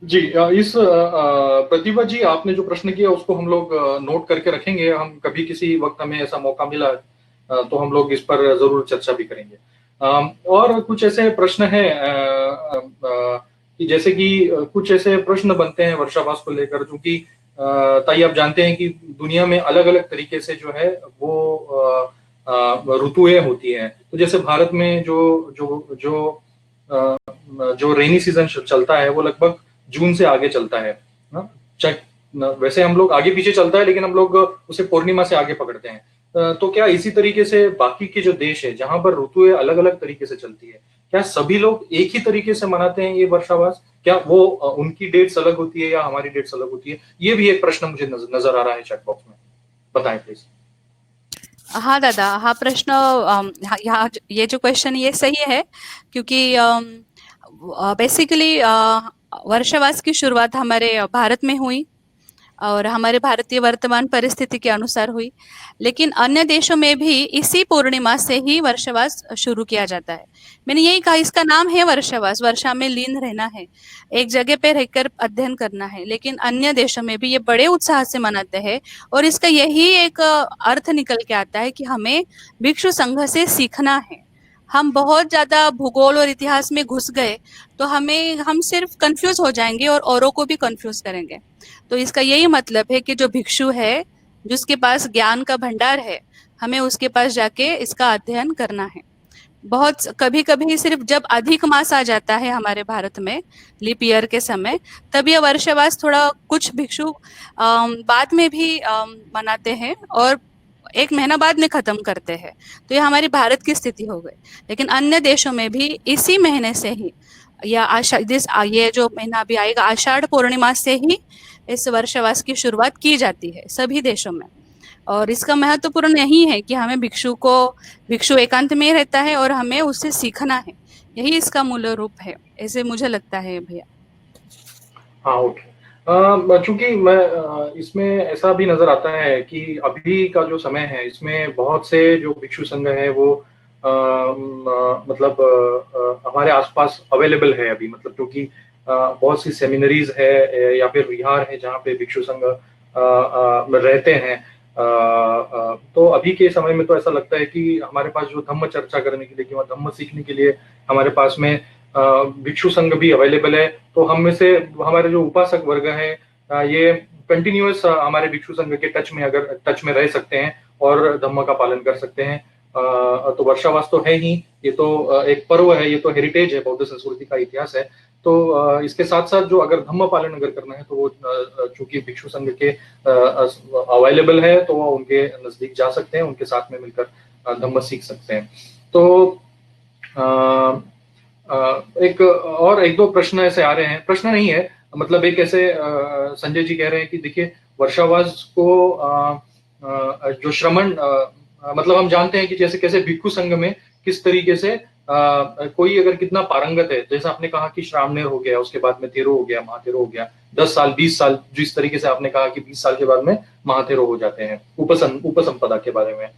जी। इस प्रतिभा जी, आपने जो प्रश्न किया उसको हम लोग नोट करके रखेंगे। हम कभी किसी वक्त हमें ऐसा मौका मिला तो हम लोग इस पर जरूर चर्चा भी करेंगे। और कुछ ऐसे प्रश्न हैं कि जैसे कि कुछ ऐसे प्रश्न बनते हैं वर्षावास को लेकर, क्योंकि ताई आप जानते हैं कि दुनिया में अलग अलग तरीके से जो है वो ऋतुएं होती हैं। तो जैसे भारत में जो जो जो जो रेनी सीजन चलता है वो लगभग जून से आगे चलता है ना। वैसे हम लोग आगे पीछे चलता है लेकिन हम लोग उसे पूर्णिमा से आगे पकड़ते हैं। तो क्या इसी तरीके से बाकी के जो देश है जहां पर ऋतुएं अलग अलग तरीके से चलती है, क्या सभी लोग एक ही तरीके से मनाते हैं ये वर्षावास? क्या वो उनकी डेट्स अलग होती है या हमारी डेट्स अलग होती है? ये भी एक प्रश्न मुझे नजर आ रहा है चैट बॉक्स में, बताएं प्लीज। हाँ दादा, हाँ प्रश्न यहाँ ये जो क्वेश्चन ये सही है क्योंकि बेसिकली वर्षावास की शुरुआत हमारे भारत में हुई और हमारे भारतीय वर्तमान परिस्थिति के अनुसार हुई, लेकिन अन्य देशों में भी इसी पूर्णिमा से ही वर्षावास शुरू किया जाता है। मैंने यही कहा, इसका नाम है वर्षावास, वर्षा में लीन रहना है, एक जगह पे रहकर अध्ययन करना है। लेकिन अन्य देशों में भी ये बड़े उत्साह से मनाते हैं और इसका यही एक अर्थ निकल के आता है कि हमें भिक्षु संघ से सीखना है। हम बहुत ज्यादा भूगोल और इतिहास में घुस गए तो हम सिर्फ कंफ्यूज हो जाएंगे और औरों को भी कंफ्यूज करेंगे। तो इसका यही मतलब है कि जो भिक्षु है, जिसके पास ज्ञान का भंडार है, हमें उसके पास जाके इसका अध्ययन करना है। बहुत कभी कभी सिर्फ जब अधिक मास आ जाता है हमारे भारत में लीप ईयर के समय, तब यह वर्षावास थोड़ा कुछ भिक्षु बाद में भी मनाते हैं और एक महीना बाद में खत्म करते हैं। तो ये हमारी भारत की स्थिति हो गई। लेकिन अन्य देशों में भी इसी महीने से ही या ये जो महीना अभी आएगा आषाढ़ पूर्णिमा से ही इस वर्षावास की शुरुआत की जाती है सभी देशों में। और इसका महत्वपूर्ण यही है कि हमें भिक्षु एकांत में रहता है और हमें उससे सीखना है, यही इसका मूल रूप है, ऐसे मुझे लगता है भैया। हाँ ओके। चूंकि मैं इसमें ऐसा भी नजर आता है कि अभी का जो समय है इसमें बहुत से जो भिक्षु संघ है वो मतलब हमारे आसपास अवेलेबल है अभी, मतलब क्योंकि बहुत सी सेमिनरीज है या फिर विहार है जहाँ पे भिक्षु संघ रहते हैं। तो अभी के समय में तो ऐसा लगता है कि हमारे पास जो धम्म चर्चा करने के लिए कि धम्म सीखने के लिए हमारे पास में भिक्षु संघ भी अवेलेबल है। तो हम में से हमारे जो उपासक वर्ग है ये कंटिन्यूअस हमारे भिक्षु संघ के टच में रह सकते हैं और धम्म का पालन कर सकते हैं। तो वर्षावास तो है ही, ये तो एक पर्व है, ये तो हेरिटेज है, बौद्ध संस्कृति का इतिहास है। तो इसके साथ साथ जो अगर धम्म पालन अगर करना है तो वो चूंकि भिक्षु संघ के अवेलेबल है तो वो उनके नजदीक जा सकते हैं, उनके साथ में मिलकर धम्म सीख सकते हैं। तो एक दो प्रश्न ऐसे आ रहे हैं, प्रश्न नहीं है मतलब एक ऐसे संजय जी कह रहे हैं कि देखिए वर्षावास को जो श्रमण मतलब हम जानते हैं कि जैसे कैसे भिक्षु संघ में किस तरीके से कोई अगर कितना पारंगत है, जैसे आपने कहा कि श्रावणेर हो गया, उसके बाद में तेरो हो गया, महातेरो हो गया, 10 साल 20 साल, जिस तरीके से आपने कहा कि 20 साल के बाद में महातेरो हो जाते हैं उपसंपदा के बारे में।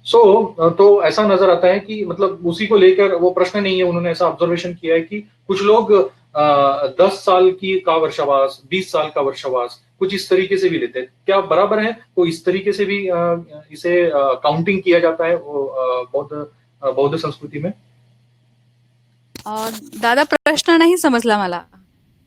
तो ऐसा नजर आता है कि मतलब उसी को लेकर वो प्रश्न नहीं है, उन्होंने ऐसा ऑब्जर्वेशन किया है कि कुछ लोग 10 साल की का वर्षावास, 20 साल का वर्षावास कुछ इस तरीके से भी लेते हैं। क्या बराबर है? तो इस तरीके से भी इसे काउंटिंग किया जाता है बौद्ध संस्कृती में। दादा प्रश्न नहीं समझला मला।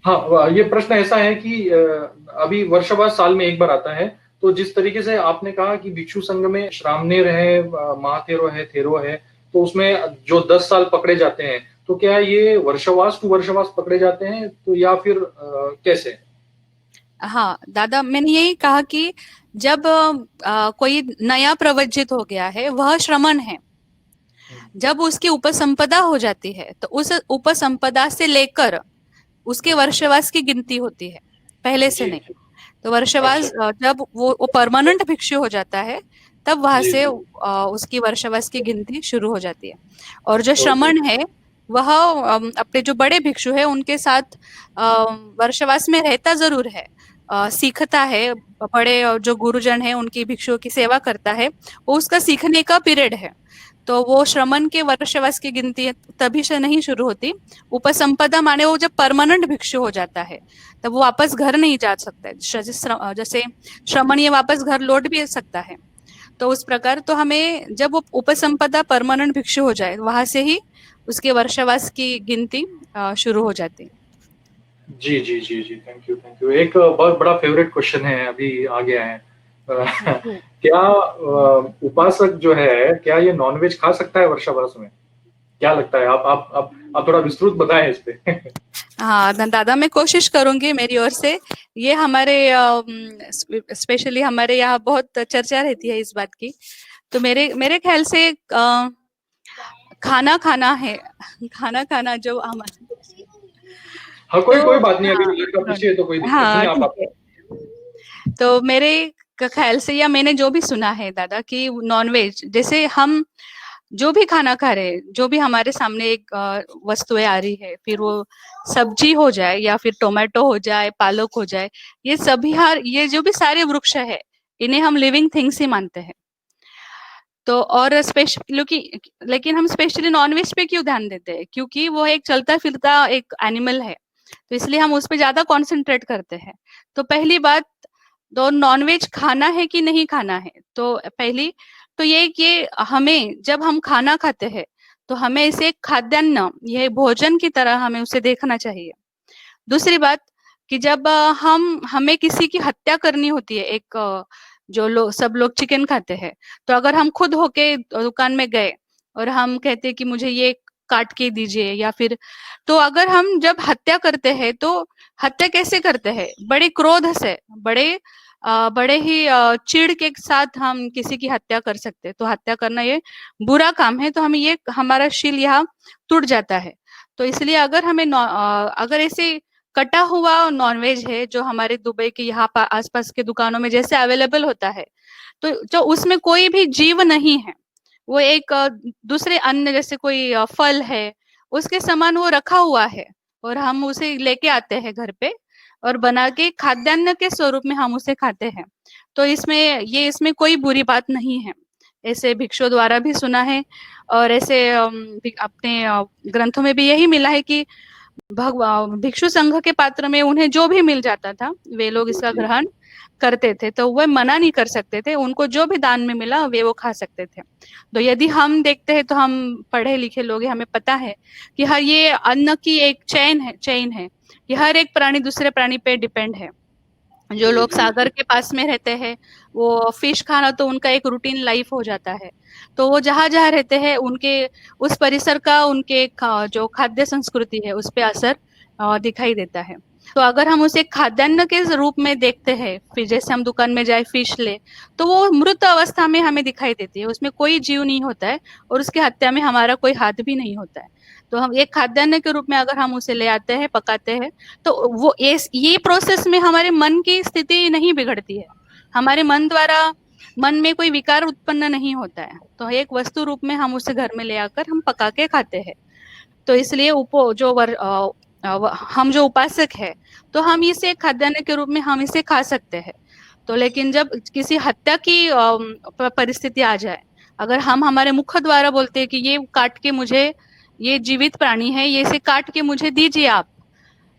हाँ, ये प्रश्न ऐसा है कि अभी वर्षावास साल में एक बार आता है, तो जिस तरीके से आपने कहा कि भिक्षु संघ में श्रावणेर है, महातेरो है, थेरो है, तो उसमें जो 10 साल पकड़े जाते हैं तो क्या ये वर्षावास टू वर्षावास पकड़े जाते हैं तो या फिर कैसे? हाँ दादा, मैंने यही कहा कि जब कोई नया प्रवज्जित हो गया है वह श्रमण है। जब उसकी उपसंपदा हो जाती है तो उस उपसंपदा से लेकर उसके वर्षवास की गिनती होती है, पहले से जी नहीं। जी। तो वर्षवास अच्छा। जब वो परमानेंट भिक्षु हो जाता है तब वहां जी से जी। उसकी वर्षवास की गिनती शुरू हो जाती है। और जो ओके। श्रमण है वह अपने जो बड़े भिक्षु है उनके साथ वर्षवास में रहता जरूर है, सीखता है, बड़े जो गुरुजन है उनकी भिक्षुओं की सेवा करता है, वो उसका सीखने का पीरियड है। तो वो श्रमण के वर्षवास की गिनती तभी से नहीं शुरू होती। उपसंपदा माने वो जब परमानेंट भिक्षु हो जाता है तब वो वापस घर नहीं जा सकता है। जैसे श्रमण ये वापस घर लौट भी सकता है, तो उस प्रकार तो हमें जब वो उपसंपदा परमानेंट भिक्षु हो जाए वहां से ही उसके वर्षवास की गिनती शुरू हो जाती है। जी जी जी जी, थैंक यू थैंक यू। एक बहुत बड़ा फेवरेट क्वेश्चन है, अभी आ गया है। क्या उपासक जो है क्या ये नॉनवेज खा सकता है वर्षावास में? क्या लगता है? आप थोड़ा विस्तृत बताएं इस पे। हाँ दादा, मैं कोशिश करूंगी मेरी ओर से। ये हमारे स्पेशली हमारे यहाँ बहुत चर्चा रहती है इस बात की। तो मेरे मेरे ख्याल से खाना खाना है, खाना खाना जो हमारा। हाँ, कोई तो कोई बात नहीं, हाँ, अगर लड़का पूछिए तो कोई दिक्कत नहीं, हाँ आप ठीक है। तो मेरे ख्याल से या मैंने जो भी सुना है दादा कि नॉनवेज जैसे हम जो भी खाना खा रहे हैं, जो भी हमारे सामने एक वस्तुएं आ रही है, फिर वो सब्जी हो जाए या फिर टोमेटो हो जाए, पालक हो जाए, ये सभी हर ये जो भी सारे वृक्ष है इन्हें हम लिविंग थिंग्स ही मानते हैं। तो और स्पेशली लेकिन हम स्पेशली नॉनवेज पे क्यों ध्यान देते हैं? क्योंकि वो एक चलता फिरता एक एनिमल है, तो इसलिए हम उस पे ज्यादा कॉन्सेंट्रेट करते हैं। तो पहली बात, तो नॉनवेज खाना है कि नहीं खाना है, तो पहली तो ये कि हमें जब हम खाना खाते हैं तो हमें इसे खाद्यान्न, ये भोजन की तरह हमें उसे देखना चाहिए। दूसरी बात कि जब हम हमें किसी की हत्या करनी होती है, एक जो लोग सब लोग चिकन खाते हैं, तो अगर हम खुद होके दुकान में गए और हम कहते हैं कि मुझे ये काट के दीजिए, या फिर तो अगर हम जब हत्या करते हैं तो हत्या कैसे करते हैं? बड़े क्रोध से, बड़े ही चिढ़ के साथ हम किसी की हत्या कर सकते हैं। तो हत्या करना ये बुरा काम है, तो हमें ये हमारा शील यहाँ टूट जाता है। तो इसलिए अगर हमें अगर ऐसे कटा हुआ नॉनवेज है जो हमारे दुबई के यहाँ आसपास के दुकानों में जैसे अवेलेबल होता है, तो जो उसमें कोई भी जीव नहीं है, वो एक दूसरे अन्न जैसे कोई फल है उसके समान वो रखा हुआ है, और हम उसे लेके आते हैं घर पे और बना के खाद्यान्न के स्वरूप में हम उसे खाते हैं। तो इसमें कोई बुरी बात नहीं है, ऐसे भिक्षुओं द्वारा भी सुना है। और ऐसे अपने ग्रंथों में भी यही मिला है कि भिक्षु संघ के पात्र में उन्हें जो भी मिल जाता था वे लोग इसका ग्रहण करते थे, तो वह मना नहीं कर सकते थे। उनको जो भी दान में मिला वे वो खा सकते थे। तो यदि हम देखते हैं तो हम पढ़े लिखे लोग हैं, हमें पता है कि हर ये अन्न की एक चेन है कि हर एक प्राणी दूसरे प्राणी पे डिपेंड है। जो जी लोग जी सागर जी। के पास में रहते हैं वो फिश खाना तो उनका एक रूटीन लाइफ हो जाता है। तो वो जहां जहां रहते हैं उनके उस परिसर का उनके जो खाद्य संस्कृति है उस पे असर दिखाई देता है। तो अगर हम उसे खाद्यान्न के रूप में देखते हैं, फिर जैसे हम दुकान में जाए फिश ले, तो वो मृत अवस्था में हमें दिखाई देती है, उसमें कोई जीव नहीं होता है और उसकी हत्या में हमारा कोई हाथ भी नहीं होता है। तो हम एक खाद्यान्न के रूप में अगर हम उसे ले आते हैं, पकाते हैं, तो वो ये प्रोसेस में हमारे मन की स्थिति नहीं बिगड़ती है, हमारे मन में कोई विकार उत्पन्न नहीं होता है। तो एक वस्तु रूप में हम उसे घर में ले आकर हम पका के खाते हैं। तो इसलिए हम जो उपासक है तो हम इसे खाद्यान्न के रूप में हम इसे खा सकते हैं। तो लेकिन जब किसी हत्या की परिस्थिति आ जाए, अगर हम हमारे मुख द्वारा बोलते हैं कि ये काट के मुझे, ये जीवित प्राणी है, ये इसे काट के मुझे दीजिए आप,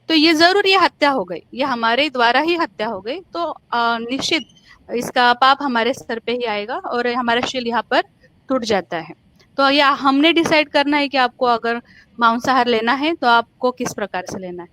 तो ये जरूर ये हत्या हो गई, ये हमारे द्वारा ही हत्या हो गई। तो निश्चित इसका पाप हमारे सर पे ही आएगा और हमारा शील यहाँ पर टूट जाता है। तो या हमने डिसाइड करना है कि आपको अगर मांसाहार लेना है तो आपको किस प्रकार से लेना है।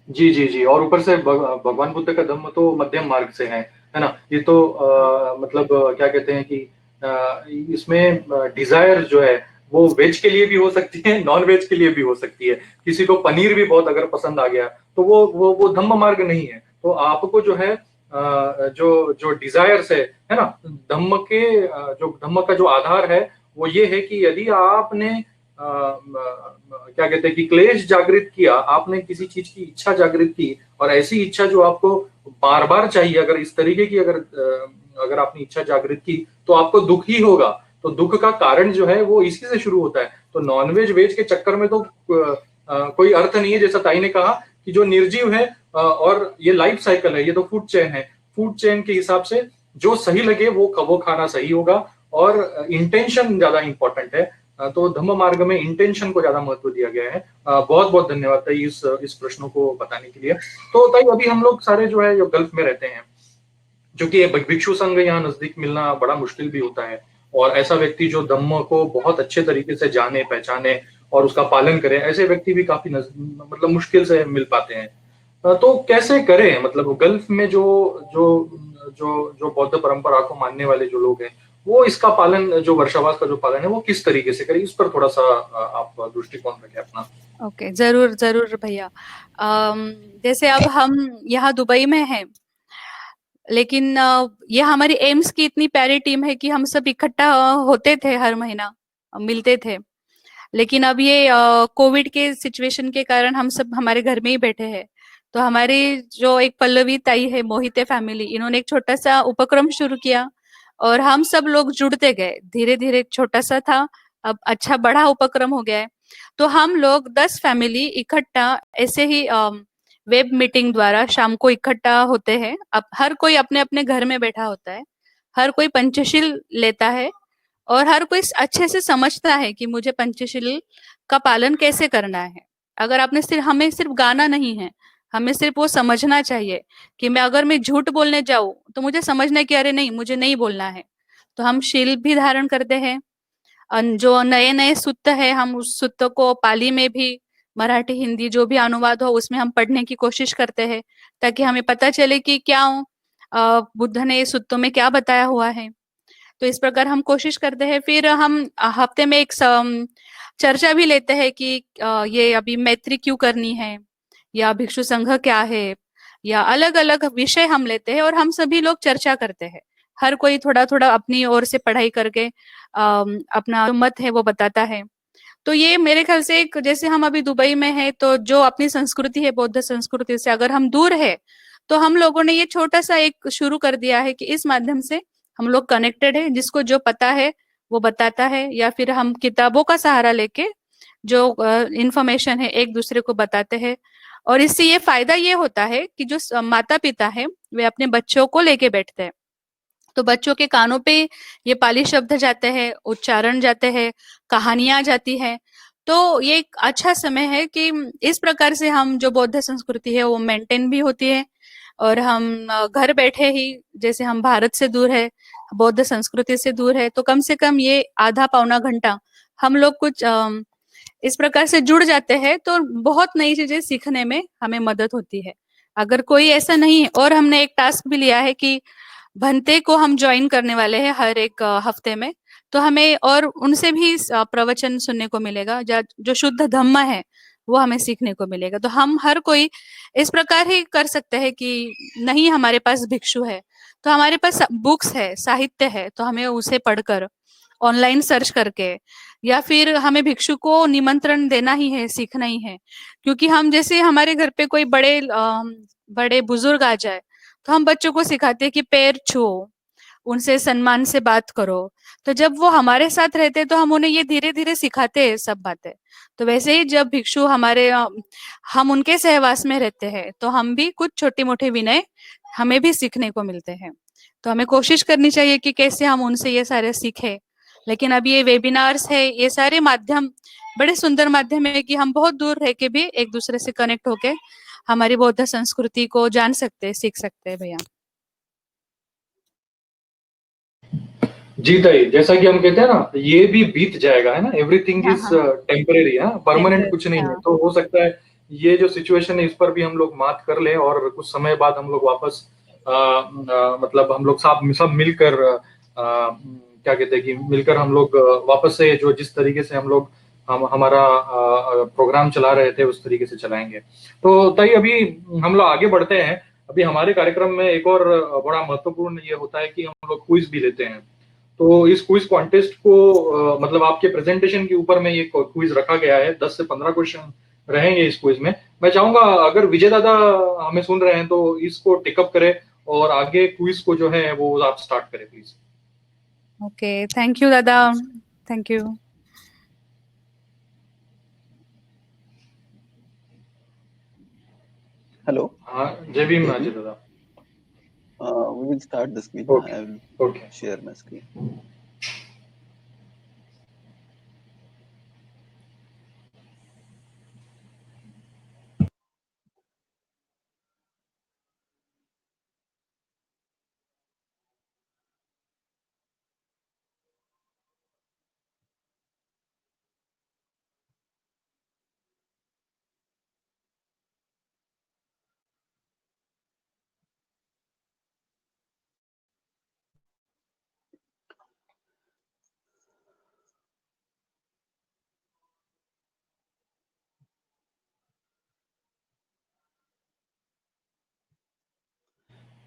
जी जी जी। और ऊपर से भगवान बुद्ध का धम्म तो मध्यम मार्ग से है ना? ये तो मतलब क्या कहते हैं कि इसमें डिजायर जो है वो वेज के लिए भी हो सकती है, नॉन वेज के लिए भी हो सकती है। किसी को पनीर भी बहुत अगर पसंद आ गया तो वो धम्म मार्ग नहीं है। तो आपको जो है जो जो डिजायर्स है ना, जो धम्म का जो आधार है वो ये है कि यदि आपने क्या कहते हैं कि क्लेश जागृत किया, आपने किसी चीज की इच्छा जागृत की, और ऐसी इच्छा जो आपको बार बार चाहिए, अगर इस तरीके की अगर आपने इच्छा जागृत की तो आपको दुख ही होगा। तो दुख का कारण जो है वो इसी से शुरू होता है। तो नॉनवेज वेज के चक्कर में तो कोई अर्थ नहीं है। जैसा ताई ने कहा कि जो निर्जीव है और ये लाइफ साइकिल है, ये तो फूड चेन है, फूड चेन के हिसाब से जो सही लगे वो खाना सही होगा, और इंटेंशन ज्यादा इंपॉर्टेंट है। तो धम्म मार्ग में इंटेंशन को ज्यादा महत्व दिया गया है। बहुत बहुत धन्यवाद ताई इस प्रश्नों को बताने के लिए। तो ताई अभी हम लोग सारे जो है गल्फ में रहते हैं, जो कि भिक्षु संघ यहाँ नजदीक मिलना बड़ा मुश्किल भी होता है, और ऐसा व्यक्ति जो धम्म को बहुत अच्छे तरीके से जाने पहचाने और उसका पालन करे, ऐसे व्यक्ति भी काफी मतलब मुश्किल से मिल पाते हैं। तो कैसे करें, मतलब गल्फ में जो जो जो जो बौद्ध परंपरा को मानने वाले जो लोग हैं, वो इसका पालन, जो वर्षावास का जो पालन है वो किस तरीके से करें, इस पर थोड़ा सा आप दृष्टिकोण रखें अपना। ओके, जरूर जरूर भैया। जैसे अब हम यहाँ दुबई में हैं, लेकिन ये हमारी एम्स की इतनी प्यारी टीम है कि हम सब इकट्ठा होते थे, हर महीना मिलते थे। लेकिन अब ये कोविड के सिचुएशन के कारण हम सब हमारे घर में ही बैठे हैं। तो हमारी जो एक पल्लवी ताई है, मोहिते फैमिली, इन्होंने एक छोटा सा उपक्रम शुरू किया और हम सब लोग जुड़ते गए। धीरे धीरे छोटा सा था, अब अच्छा बड़ा उपक्रम हो गया है। तो हम लोग 10 फैमिली इकट्ठा ऐसे ही वेब मीटिंग द्वारा शाम को इकट्ठा होते हैं। अब हर कोई अपने अपने घर में बैठा होता है, हर कोई पंचशील लेता है और हर कोई अच्छे से समझता है कि मुझे पंचशील का पालन कैसे करना है। अगर आपने हमें सिर्फ गाना नहीं है, हमें सिर्फ वो समझना चाहिए कि अगर मैं झूठ बोलने जाऊं तो मुझे समझना है कि अरे नहीं, मुझे नहीं बोलना है। तो हम शील भी धारण करते हैं। जो नए नए सूक्त है, हम उस सूक्त को पाली में भी, मराठी हिंदी जो भी अनुवाद हो उसमें हम पढ़ने की कोशिश करते हैं, ताकि हमें पता चले कि क्या बुद्ध ने सूत्रों में क्या बताया हुआ है। तो इस प्रकार हम कोशिश करते हैं। फिर हम हफ्ते में एक चर्चा भी लेते हैं कि ये अभी मैत्री क्यों करनी है, या भिक्षु संघ क्या है, या अलग अलग विषय हम लेते हैं और हम सभी लोग चर्चा करते हैं। हर कोई थोड़ा थोड़ा अपनी ओर से पढ़ाई करके अपना जो मत है वो बताता है। तो ये मेरे ख्याल से एक, जैसे हम अभी दुबई में है तो जो अपनी संस्कृति है, बौद्ध संस्कृति से अगर हम दूर है, तो हम लोगों ने ये छोटा सा एक शुरू कर दिया है कि इस माध्यम से हम लोग कनेक्टेड है। जिसको जो पता है वो बताता है, या फिर हम किताबों का सहारा लेके जो इंफॉर्मेशन है एक दूसरे को बताते हैं। और इससे ये फायदा ये होता है कि जो माता पिता है वे अपने बच्चों को लेके बैठते हैं, तो बच्चों के कानों पे ये पाली शब्द जाते हैं, उच्चारण जाते हैं, कहानियां जाती है। तो ये एक अच्छा समय है कि इस प्रकार से हम जो बौद्ध संस्कृति है वो मेंटेन भी होती है, और हम घर बैठे ही, जैसे हम भारत से दूर है, बौद्ध संस्कृति से दूर है, तो कम से कम ये आधा पौना घंटा हम लोग कुछ इस प्रकार से जुड़ जाते हैं, तो बहुत नई चीजें सीखने में हमें मदद होती है। अगर कोई ऐसा नहीं है, और हमने एक टास्क भी लिया है कि भंते को हम ज्वाइन करने वाले हैं हर एक हफ्ते में, तो हमें और उनसे भी प्रवचन सुनने को मिलेगा, जो शुद्ध धम्म है वो हमें सीखने को मिलेगा। तो हम हर कोई इस प्रकार ही कर सकते हैं कि नहीं हमारे पास भिक्षु है तो हमारे पास बुक्स है, साहित्य है, तो हमें उसे पढ़कर, ऑनलाइन सर्च करके, या फिर हमें भिक्षु को निमंत्रण देना ही है, सीखना ही है। क्योंकि हम जैसे हमारे घर पे कोई बड़े बुजुर्ग आ जाए तो हम बच्चों को सिखाते हैं कि पैर छुओ, उनसे सम्मान से बात करो। तो जब वो हमारे साथ रहते तो हम उन्हें ये धीरे धीरे सिखाते हैं सब बातें। तो वैसे ही जब भिक्षु हम उनके सहवास में रहते हैं तो हम भी कुछ छोटे मोटे विनय हमें भी सीखने को मिलते हैं। तो हमें कोशिश करनी चाहिए कि कैसे हम उनसे ये सारे सीखे। लेकिन अब ये वेबिनार्स है, ये सारे माध्यम बड़े सुंदर माध्यम है कि हम बहुत दूर रह के भी एक दूसरे से कनेक्ट होके हमारी बौद्ध संस्कृति को जान सकते हैं, सीख सकते हैं भैया। जी ताई, जैसा कि हम कहते हैं ना, ये भी बीत जाएगा, है ना, एवरीथिंग इज टेम्परेरी, है, परमानेंट कुछ नहीं है। तो हो सकता है ये जो सिचुएशन है इस पर भी हम लोग मात कर लें, और कुछ समय बाद हम लोग वापस मतलब हम लोग सब मिलकर क्या कहते हैं कि मिलकर हम लोग वापस से जो जिस तरीके से हम हमारा प्रोग्राम चला रहे थे उस तरीके से चलाएंगे। तो ताई अभी हम लोग आगे बढ़ते हैं। अभी हमारे कार्यक्रम में एक और बड़ा महत्वपूर्ण ये होता है कि हम लोग क्विज भी लेते हैं। तो इस क्विज कॉन्टेस्ट को मतलब आपके प्रेजेंटेशन के ऊपर में ये क्विज रखा गया है। 10 से 15 क्वेश्चन रहेंगे इस क्विज में। मैं चाहूंगा अगर विजय दादा हमें सुन रहे हैं तो इसको टेकअप करें और आगे क्विज को जो है वो आप स्टार्ट करें प्लीज। ओके, थैंक यू दादा, थैंक यू। Hello. हाँ, जय भीम Jai अजय Bhim. दादा। We will start the screen. Okay. I will Okay. share my screen.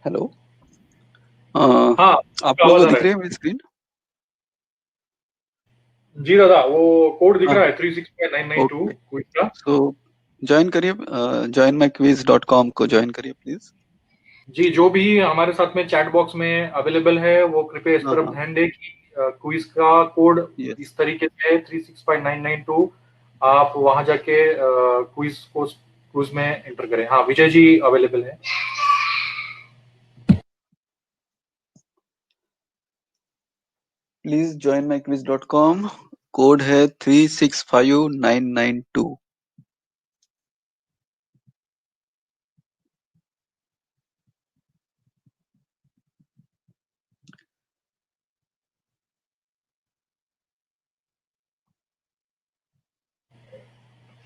Hello. हाँ, आप आवाज लोगों को आ दिख रहा रही है। है मेरी स्क्रीन? जी दादा, वो कोड दिख हाँ, रहा है 365992 ओके। क्विज का। सो ज्वाइन करिए, joinmyquiz.com को ज्वाइन करिए प्लीज। जी, जो भी हमारे साथ में चैट बॉक्स में अवेलेबल है वो कृपया इस हाँ तरफ हाँ, ध्यान दें कि क्विज का कोड यस। इस तरीके से है 365992। आप वहां जाके क्विज में एंटर करें। हाँ, विजय जी अवेलेबल है। प्लीज joinmyquiz.com, कोड है 365992।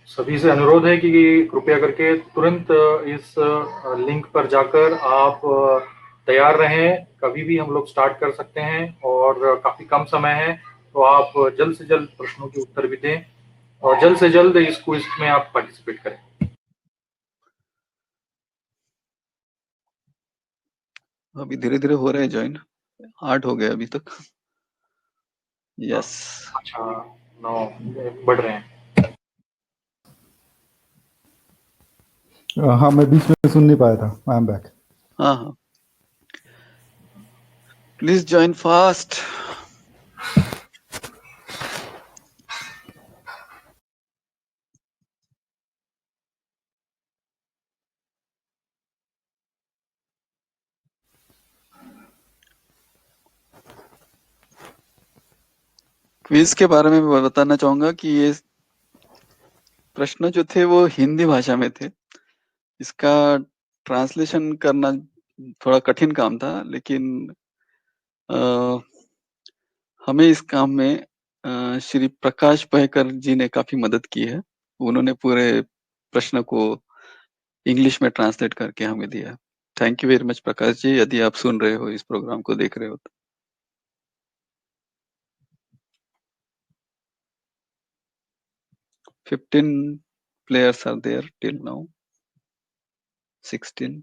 सभी से अनुरोध है कि कृपया करके तुरंत इस लिंक पर जाकर आप तैयार रहें। कभी भी हम लोग स्टार्ट कर सकते हैं और काफी कम समय है, तो आप जल्द से जल्द प्रश्नों के उत्तर भी दें और जल्द से जल्द इस क्विज में आप पार्टिसिपेट करें। अभी धीरे धीरे हो रहे हैं ज्वाइन, 8 हो गए अभी तक। यस। अच्छा, 9 बढ़ रहे हैं। हाँ, मैं बीच में सुन नहीं पाया था। I am back. हाँ हाँ, प्लीज ज्वाइन फास्ट। क्विज के बारे में मैं बताना चाहूंगा कि ये प्रश्न जो थे वो हिंदी भाषा में थे। इसका ट्रांसलेशन करना थोड़ा कठिन काम था, लेकिन हमें इस काम में श्री प्रकाश पहकर जी ने काफी मदद की है। उन्होंने पूरे प्रश्न को इंग्लिश में ट्रांसलेट करके हमें दिया। Thank you very much Prakash ji, यदि आप सुन रहे हो, इस प्रोग्राम को देख रहे हो तो। Fifteen players are there till now. 16.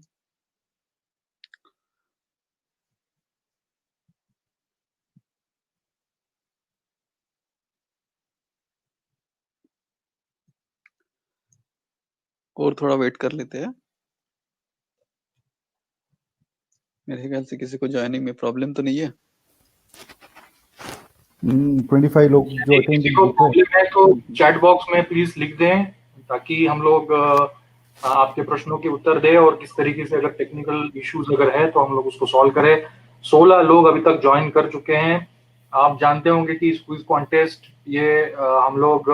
और थोड़ा वेट कर लेते हैं। मेरे ख्याल से किसी को ज्वाइनिंग में प्रॉब्लम तो नहीं है। 25 लोग जो यदि किसी को प्रॉब्लम है तो चैट बॉक्स में प्लीज लिख दें ताकि हम लोग आपके प्रश्नों के उत्तर दें और किस तरीके से अगर टेक्निकल इश्यूज अगर है तो हम लोग उसको सॉल्व करें। 16 लोग अभी तक ज्वाइन कर चुके हैं। आप जानते होंगे कि इस क्विज कॉन्टेस्ट ये हम लोग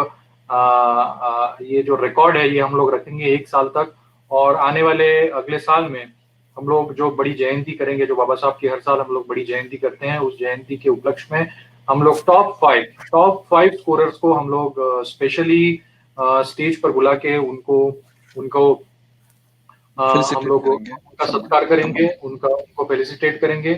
ये जो रिकॉर्ड है ये हम लोग रखेंगे 1 साल तक, और आने वाले अगले साल में हम लोग जो बड़ी जयंती करेंगे, जो बाबा साहब की हर साल हम लोग बड़ी जयंती करते हैं, उस जयंती के उपलक्ष्य में हम लोग टॉप 5 स्कोरर्स को हम लोग स्पेशली स्टेज पर बुला के उनको हम फेलिसिटेट लोग करेंगे, उनका सत्कार करेंगे, उनको फेलिसिटेट करेंगे।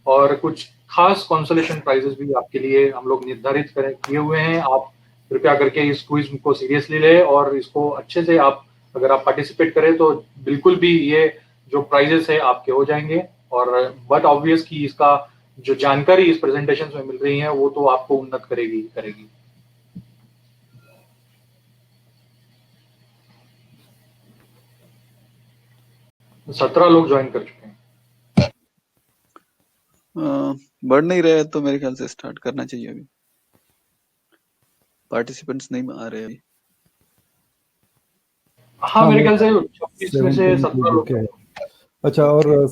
और कुछ खास कंसोलेशन प्राइजेस भी आपके लिए हम लोग निर्धारित किए हुए हैं। आप कृपया करके इस क्विज को सीरियसली लें और इसको अच्छे से आप अगर आप पार्टिसिपेट करें तो बिल्कुल भी ये जो प्राइजेस है आपके हो जाएंगे। और बट ऑब्वियस कि इसका जो जानकारी इस प्रेजेंटेशन में मिल रही है वो तो आपको उन्नत करेगी। 17 लोग ज्वाइन कर चुके हैं। बढ़ नहीं रहे तो मेरे ख्याल से स्टार्ट करना चाहिए अभी। पार्टिसिपेंट्स नहीं आ रहे अभी। हाँ, मेरे ख्याल से 26 में से 17 17 लोग है। अच्छा, और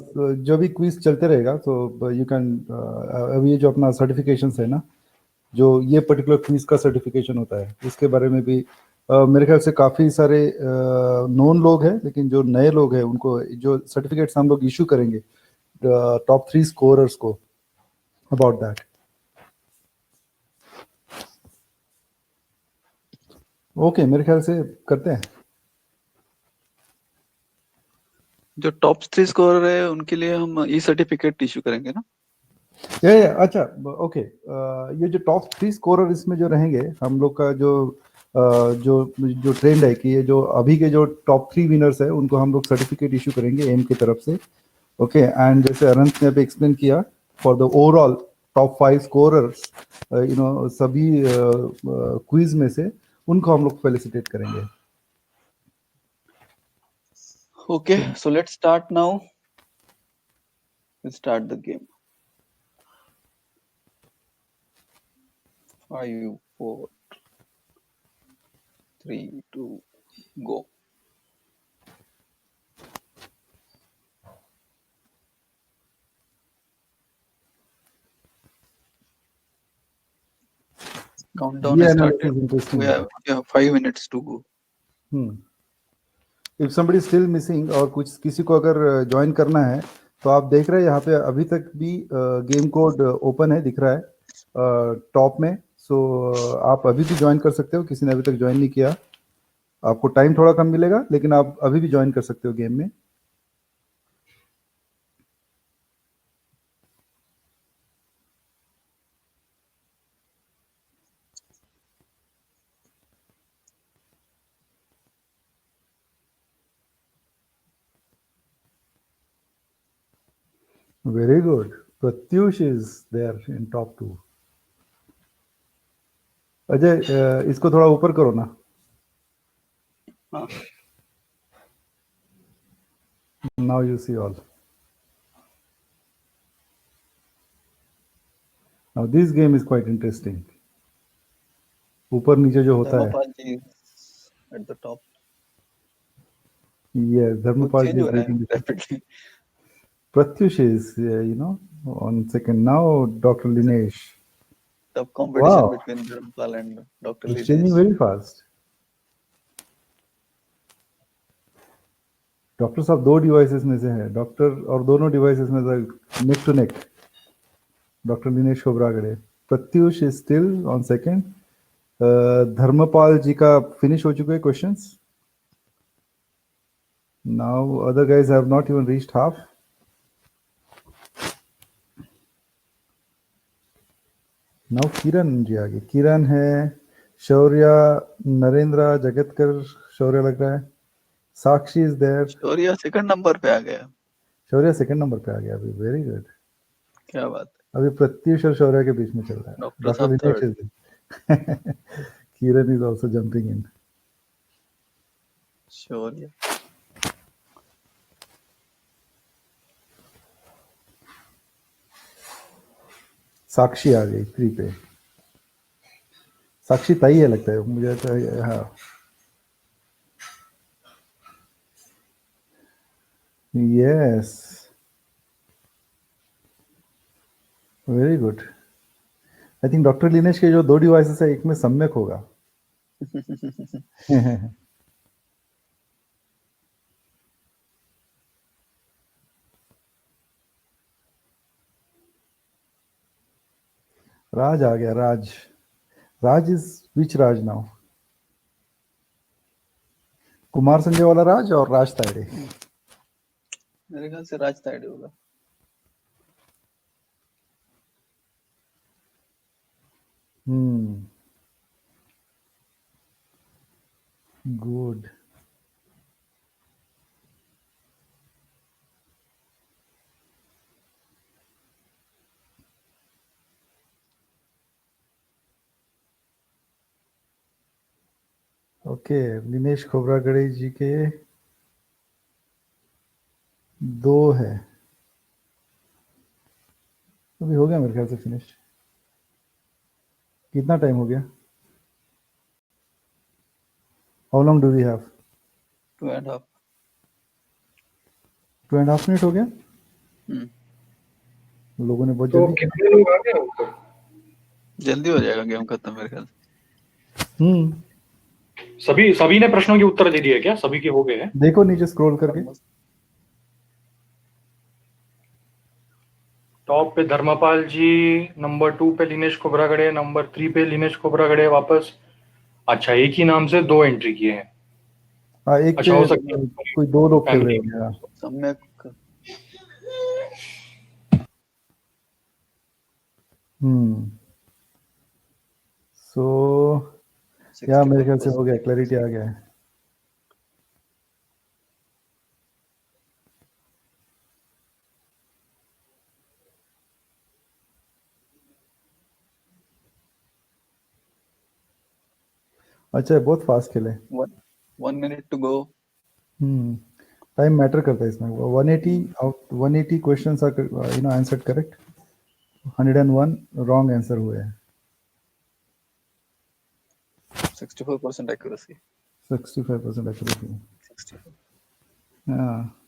जो भी क्विज चलते रहेगा तो यू कैन, अब ये जो अपना सर्टिफिकेशंस है ना, जो ये पर्टिकुलर क्विज का सर्टिफिकेशन होता है, इसके बारे में भी मेरे ख्याल से काफ़ी सारे नोन लोग हैं, लेकिन जो नए लोग हैं उनको जो सर्टिफिकेट्स हम लोग इशू करेंगे टॉप 3 स्कोरर्स को, अबाउट दैट। ओके, मेरे ख्याल से करते हैं। जो टॉप 3 स्कोरर है उनके लिए हम ई सर्टिफिकेट इशू करेंगे ना। ये अच्छा, ओके। ये जो टॉप 3 स्कोरर इसमें जो रहेंगे, हम लोग का जो जो ट्रेंड है कि ये जो अभी के जो टॉप 3 विनर्स है उनको हम लोग सर्टिफिकेट इशू करेंगे एम की तरफ से। ओके, एंड जैसे अनंत ने अभी एक्सप्लेन किया, for the overall top 5 scorers, सभी क्विज में से उनको हम लोग फेलिसिटेट करेंगे। Okay, so let's start now. Let's start the game. 5, 4, 3, 2, go. Countdown Yeah, has no, this started. is interesting. We have 5 minutes to go. If somebody still missing और कुछ किसी को अगर ज्वाइन करना है तो आप देख रहे हैं यहाँ पे अभी तक भी गेम कोड ओपन है, दिख रहा है टॉप में। सो आप अभी भी ज्वाइन कर सकते हो, किसी ने अभी तक ज्वाइन नहीं किया। आपको टाइम थोड़ा कम मिलेगा, लेकिन आप अभी भी ज्वाइन कर सकते हो गेम में। Very good, Pratyush is there in top 2। Ajay, इसको थोड़ा ऊपर करो ना। हाँ। Now you see all. Now this game is quite interesting. ऊपर नीचे जो होता है, Dharmapal ji is at the top. yes, Dharmapal Change ji हो is रहा है leading the rapidly. Pratyush is, on second. Now Dr. Linesh. The competition Wow, between Dharmapal and Dr. it's changing Linesh. very fast. Doctor साहब 2 devices में से है doctor, और दोनों devices में से neck to neck doctor Dinesh Khobragade. Pratyush is still on second. Dharmpal ji का finish हो चुके हैं questions. Now other guys have not even reached half. Now Kiran ji आगे, किरण है, शौर्य, नरेंद्र, जगतकर, शौर्य लग रहा है, Sakshi is there. Shaurya second number पे आ गया। शौर्य सेकंड नंबर पे आ गया अभी, वेरी गुड। क्या बात है। अभी प्रत्युष और शौर्य के बीच में चल रहा है। डॉक्टर साहब Dinesh third. Is Kiran is also jumping in. Shaurya. Sakshi आ गई 3 पे। साक्षी ताई है लगता है मुझे तो, हाँ। Yes, very good. I think doctor Linesh के जो 2 डिवाइसेस है, एक में सम्यक होगा। राज आ गया, Raj. Raj is which Raj now? Kumar Sanjay वाला राज और राज तायड़े। मेरे ख्याल से राज तायड़े होगा। ओके, दिनेश खोबरागड़े जी के 2 है, अभी हो गया मेरे ख्याल से फिनिश। कितना टाइम हो गया? How long do we have? 2.5। 2.5 minute हो गया। लोगों ने बहुत तो जल्दी कितने लोग आ गए ऊपर? जल्दी हो जाएगा गेम खत्म मेरे ख्याल से। सभी ने प्रश्नों के उत्तर दे दिए क्या? सभी के हो गए हैं? देखो नीचे स्क्रॉल करके। टॉप पे धर्मपाल जी, नंबर 2 पे लिनेश खोबरागड़े, नंबर 3 पे लिनेश खोबरागड़े वापस। अच्छा, एक ही नाम से 2 एंट्री किए हैं। हाँ, एक अच्छा, पे हो सकता है कोई 2 लोग खेल रहे फैमिली। हैं। सम्यक। सो या मेरे ख्याल से हो गया, क्लैरिटी आ गया है। अच्छा, बहुत फास्ट खेले। 1 minute to go। Time matter करता है इसमें। 180 questions are answered correct, 101 wrong answer हुए हैं। 64% accuracy। 65% एक्यूरेसी। 64। हाँ,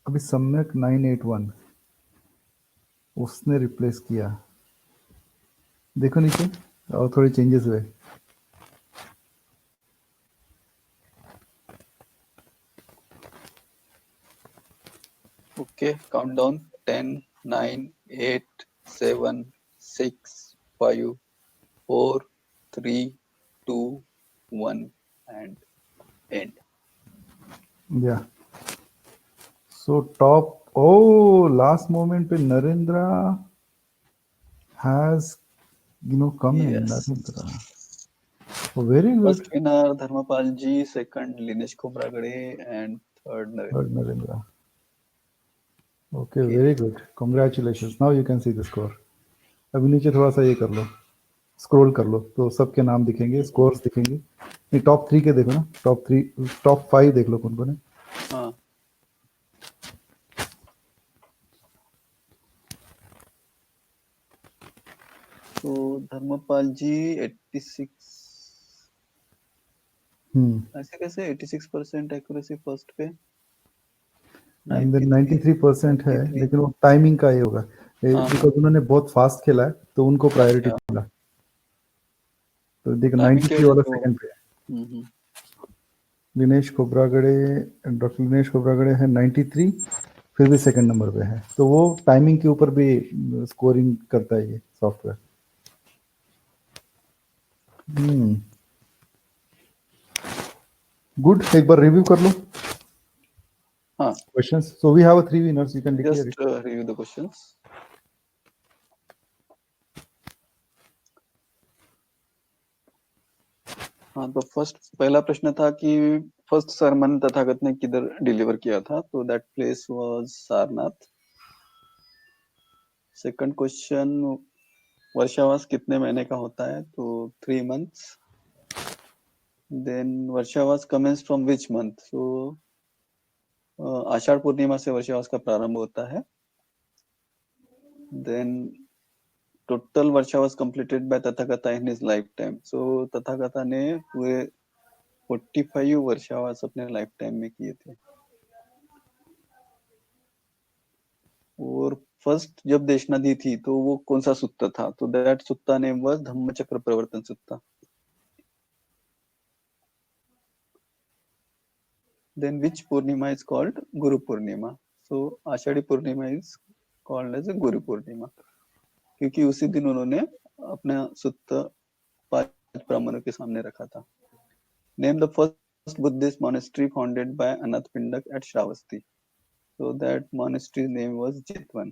अभी सम्यक 981 उसने रिप्लेस किया। देखो नीचे और थोड़े चेंजेस हुए। Okay, countdown 10 9 8 7 6 5 4 3 2 1 and and. या सो टॉप लास्ट मोमेंट पे Narendra has come in। Narendra, very good. First winner Dharmpal ji, second Linesh Khobragade and third Narendra. Okay, very good, congratulations. Now you can see the score. अभी नीचे थोड़ा सा ये कर लो, स्क्रॉल कर लो तो सबके नाम दिखेंगे, स्कोर्स दिखेंगे। नहीं, टॉप 3 के देखो ना, टॉप 5 देख लो कौन कौन है। हाँ, तो धर्मपाल जी 86। ऐसे कैसे 86% एक्यूरेसी फर्स्ट पे? एंड देन 93% है, 93। लेकिन वो टाइमिंग का ये होगा बिकॉज उन्होंने बहुत फास्ट खेला है तो उनको प्रायोरिटी अच्छा, मिला। तो देखो टाइमिंग की 93 वजह वाला से वो। सेकंड पे है। हम्म। दिनेश खोबरागड़े, डॉक्टर दिनेश खोबरागड़े है 93, फिर भी सेकंड नंबर पे है। तो वो टाइमिंग के ऊपर भी स्कोरिंग करता है ये सॉफ्टवेयर। गुड, एक बार रिव्यू कर लो हाँ, questions. So we have 3 winners, you can declare just it। Review the questions. हाँ, तो पहला प्रश्न था कि फर्स्ट सरमन तथागत ने किधर डिलीवर किया था, तो that place was Sarnath. Second question, Varshavas कितने महीने का होता है, तो 3 months। Then Varshavas commences from which month, so Ashadh Purnima से वर्षावास का प्रारंभ होता है। Then total Varshavas completed by Tathagata in his lifetime, so Tathagata ने पूरे 45 वर्षावास अपने लाइफ टाइम में किए थे। और फर्स्ट जब देशना दी थी तो वो कौन सा सुत्ता था, तो that sutta name was Dhammachakra Pravartan Sutta. Then which Purnima is called Guru Purnima, so Ashadhi Purnima is called as Guru Purnima, क्योंकि उसी दिन उन्होंने अपना सुत्ता 5 ब्राह्मणों के सामने रखा था। Name the first Buddhist monastery founded by Anath Pindak at Shravasti, so that monastery name was Jetwan।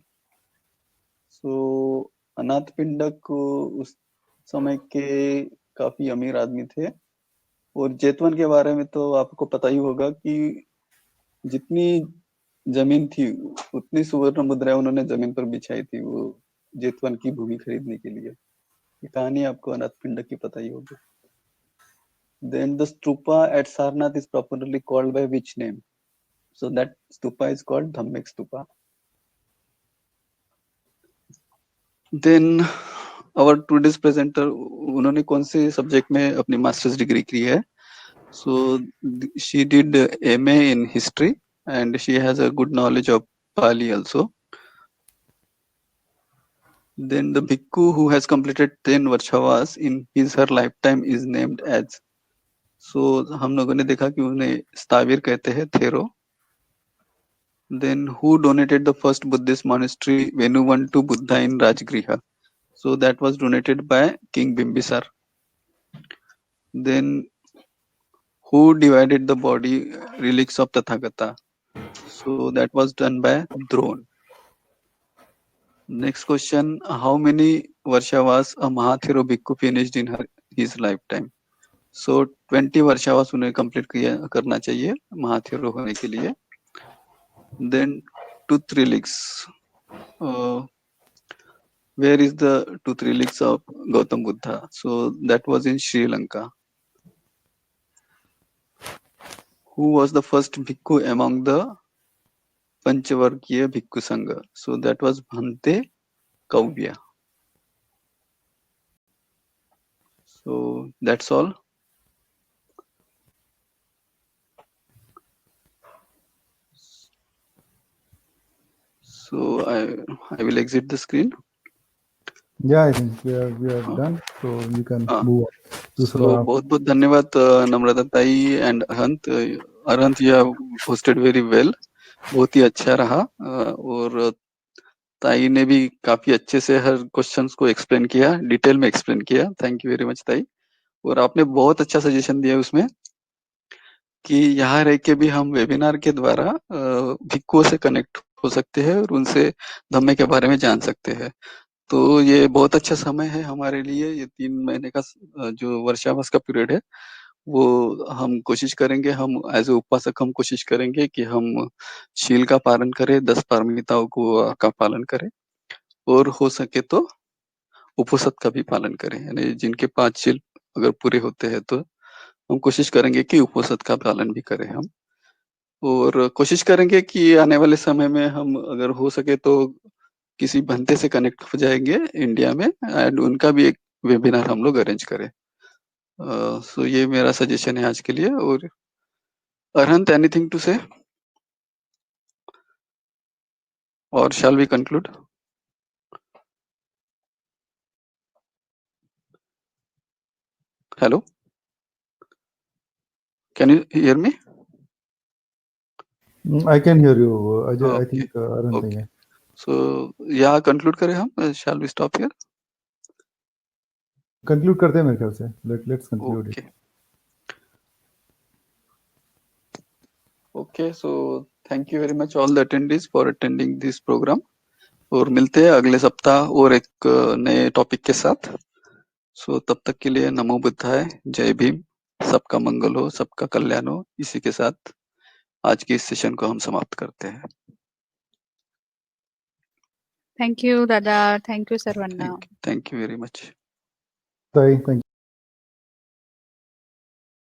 so अनाथ पिंडक उस समय के काफी अमीर आदमी थे। और जेतवन के बारे में तो आपको पता ही होगा कि जितनी जमीन थी, उतनी सुवर्ण मुद्राएं उन्होंने जमीन पर बिछाई थी वो जेतवन की भूमि खरीदने के लिए। ये कहानी आपको अनाथ पिंडक की पता ही होगी। Then the stupa at Sarnath is properly called by which name? So that stupa is called Dhammek Stupa. Then our today's presenter, उन्होंने कौन से सब्जेक्ट में अपनी मास्टर्स डिग्री की है? So she did MA in history and she has a good knowledge of Pali also. Then the bhikkhu who has completed 10 Varshavas in her lifetime is named as. So हम लोगों ने देखा कि उन्हें स्थाविर कहते हैं, Thero. Then who donated the first Buddhist monastery Venuvantu Buddha in Rajgriha? So that was donated by King Bimbisar. Then who divided the body relics of Tathagata? So that was done by Drone. Next question, how many Varshavas a Mahathero Bhikkhu finished in his lifetime? So 20 Varshavas उन्हें complete करना चाहिए महाथेरो होने के लिए. Then tooth relics. Where is the tooth relics of Gautam Buddha? So that was in Sri Lanka. Who was the first bhikkhu among the Panchavargiya Bhikkhu Sangha? So that was Bhante Kauvya. So that's all. So I will exit the screen. Yeah, I think we are done. So you can move on. So बहुत बहुत धन्यवाद नम्रता ताई and Arhant. Arhant, you have hosted very well. बहुत ही अच्छा रहा और ताई ने भी काफी अच्छे से हर क्वेश्चंस को एक्सप्लेन किया, डिटेल में एक्सप्लेन किया. थैंक यू वेरी मच ताई. और आपने बहुत अच्छा सजेशन दिया उसमें कि यहाँ रह के भी हम वेबिनार के द्वारा भिक्खुओं से कनेक्ट हो सकते हैं और उनसे धम्मे के बारे में जान सकते हैं. तो ये बहुत अच्छा समय है हमारे लिए. ये 3 महीने का जो वर्षावास का पीरियड है वो हम कोशिश करेंगे, हम एज ए उपासक हम कोशिश करेंगे कि हम शील का पालन करें, 10 पारमिताओं का पालन करें और हो सके तो उपवसत का भी पालन करें. यानी जिनके 5 शील अगर पूरे होते हैं तो हम कोशिश करेंगे कि उपवसत का पालन भी करें हम. और कोशिश करेंगे कि आने वाले समय में हम अगर हो सके तो किसी भंते से कनेक्ट हो जाएंगे इंडिया में एंड उनका भी एक वेबिनार हम लोग अरेंज करें. सो ये मेरा सजेशन है आज के लिए. और अरहंत, एनीथिंग टू से और shall we conclude? Hello, can you hear me? I can hear you, Ajay. I Okay. think Arhant Okay. नहीं है. सो यहाँ कंक्लूड करें हम? Shall we stop here? Conclude करते हैं मेरे ख्याल से. Let's conclude it. Okay, so thank you very much all the attendees for attending this program. और मिलते हैं अगले सप्ताह और एक नए टॉपिक के साथ. सो तब तक के लिए नमो बुद्धाय, जय भीम, सबका मंगल हो, सबका कल्याण हो. इसी के साथ आज के इस सेशन को हम समाप्त करते हैं. Thank you, Dada. Thank you, Sarvanna. Thank you very much. Thank you.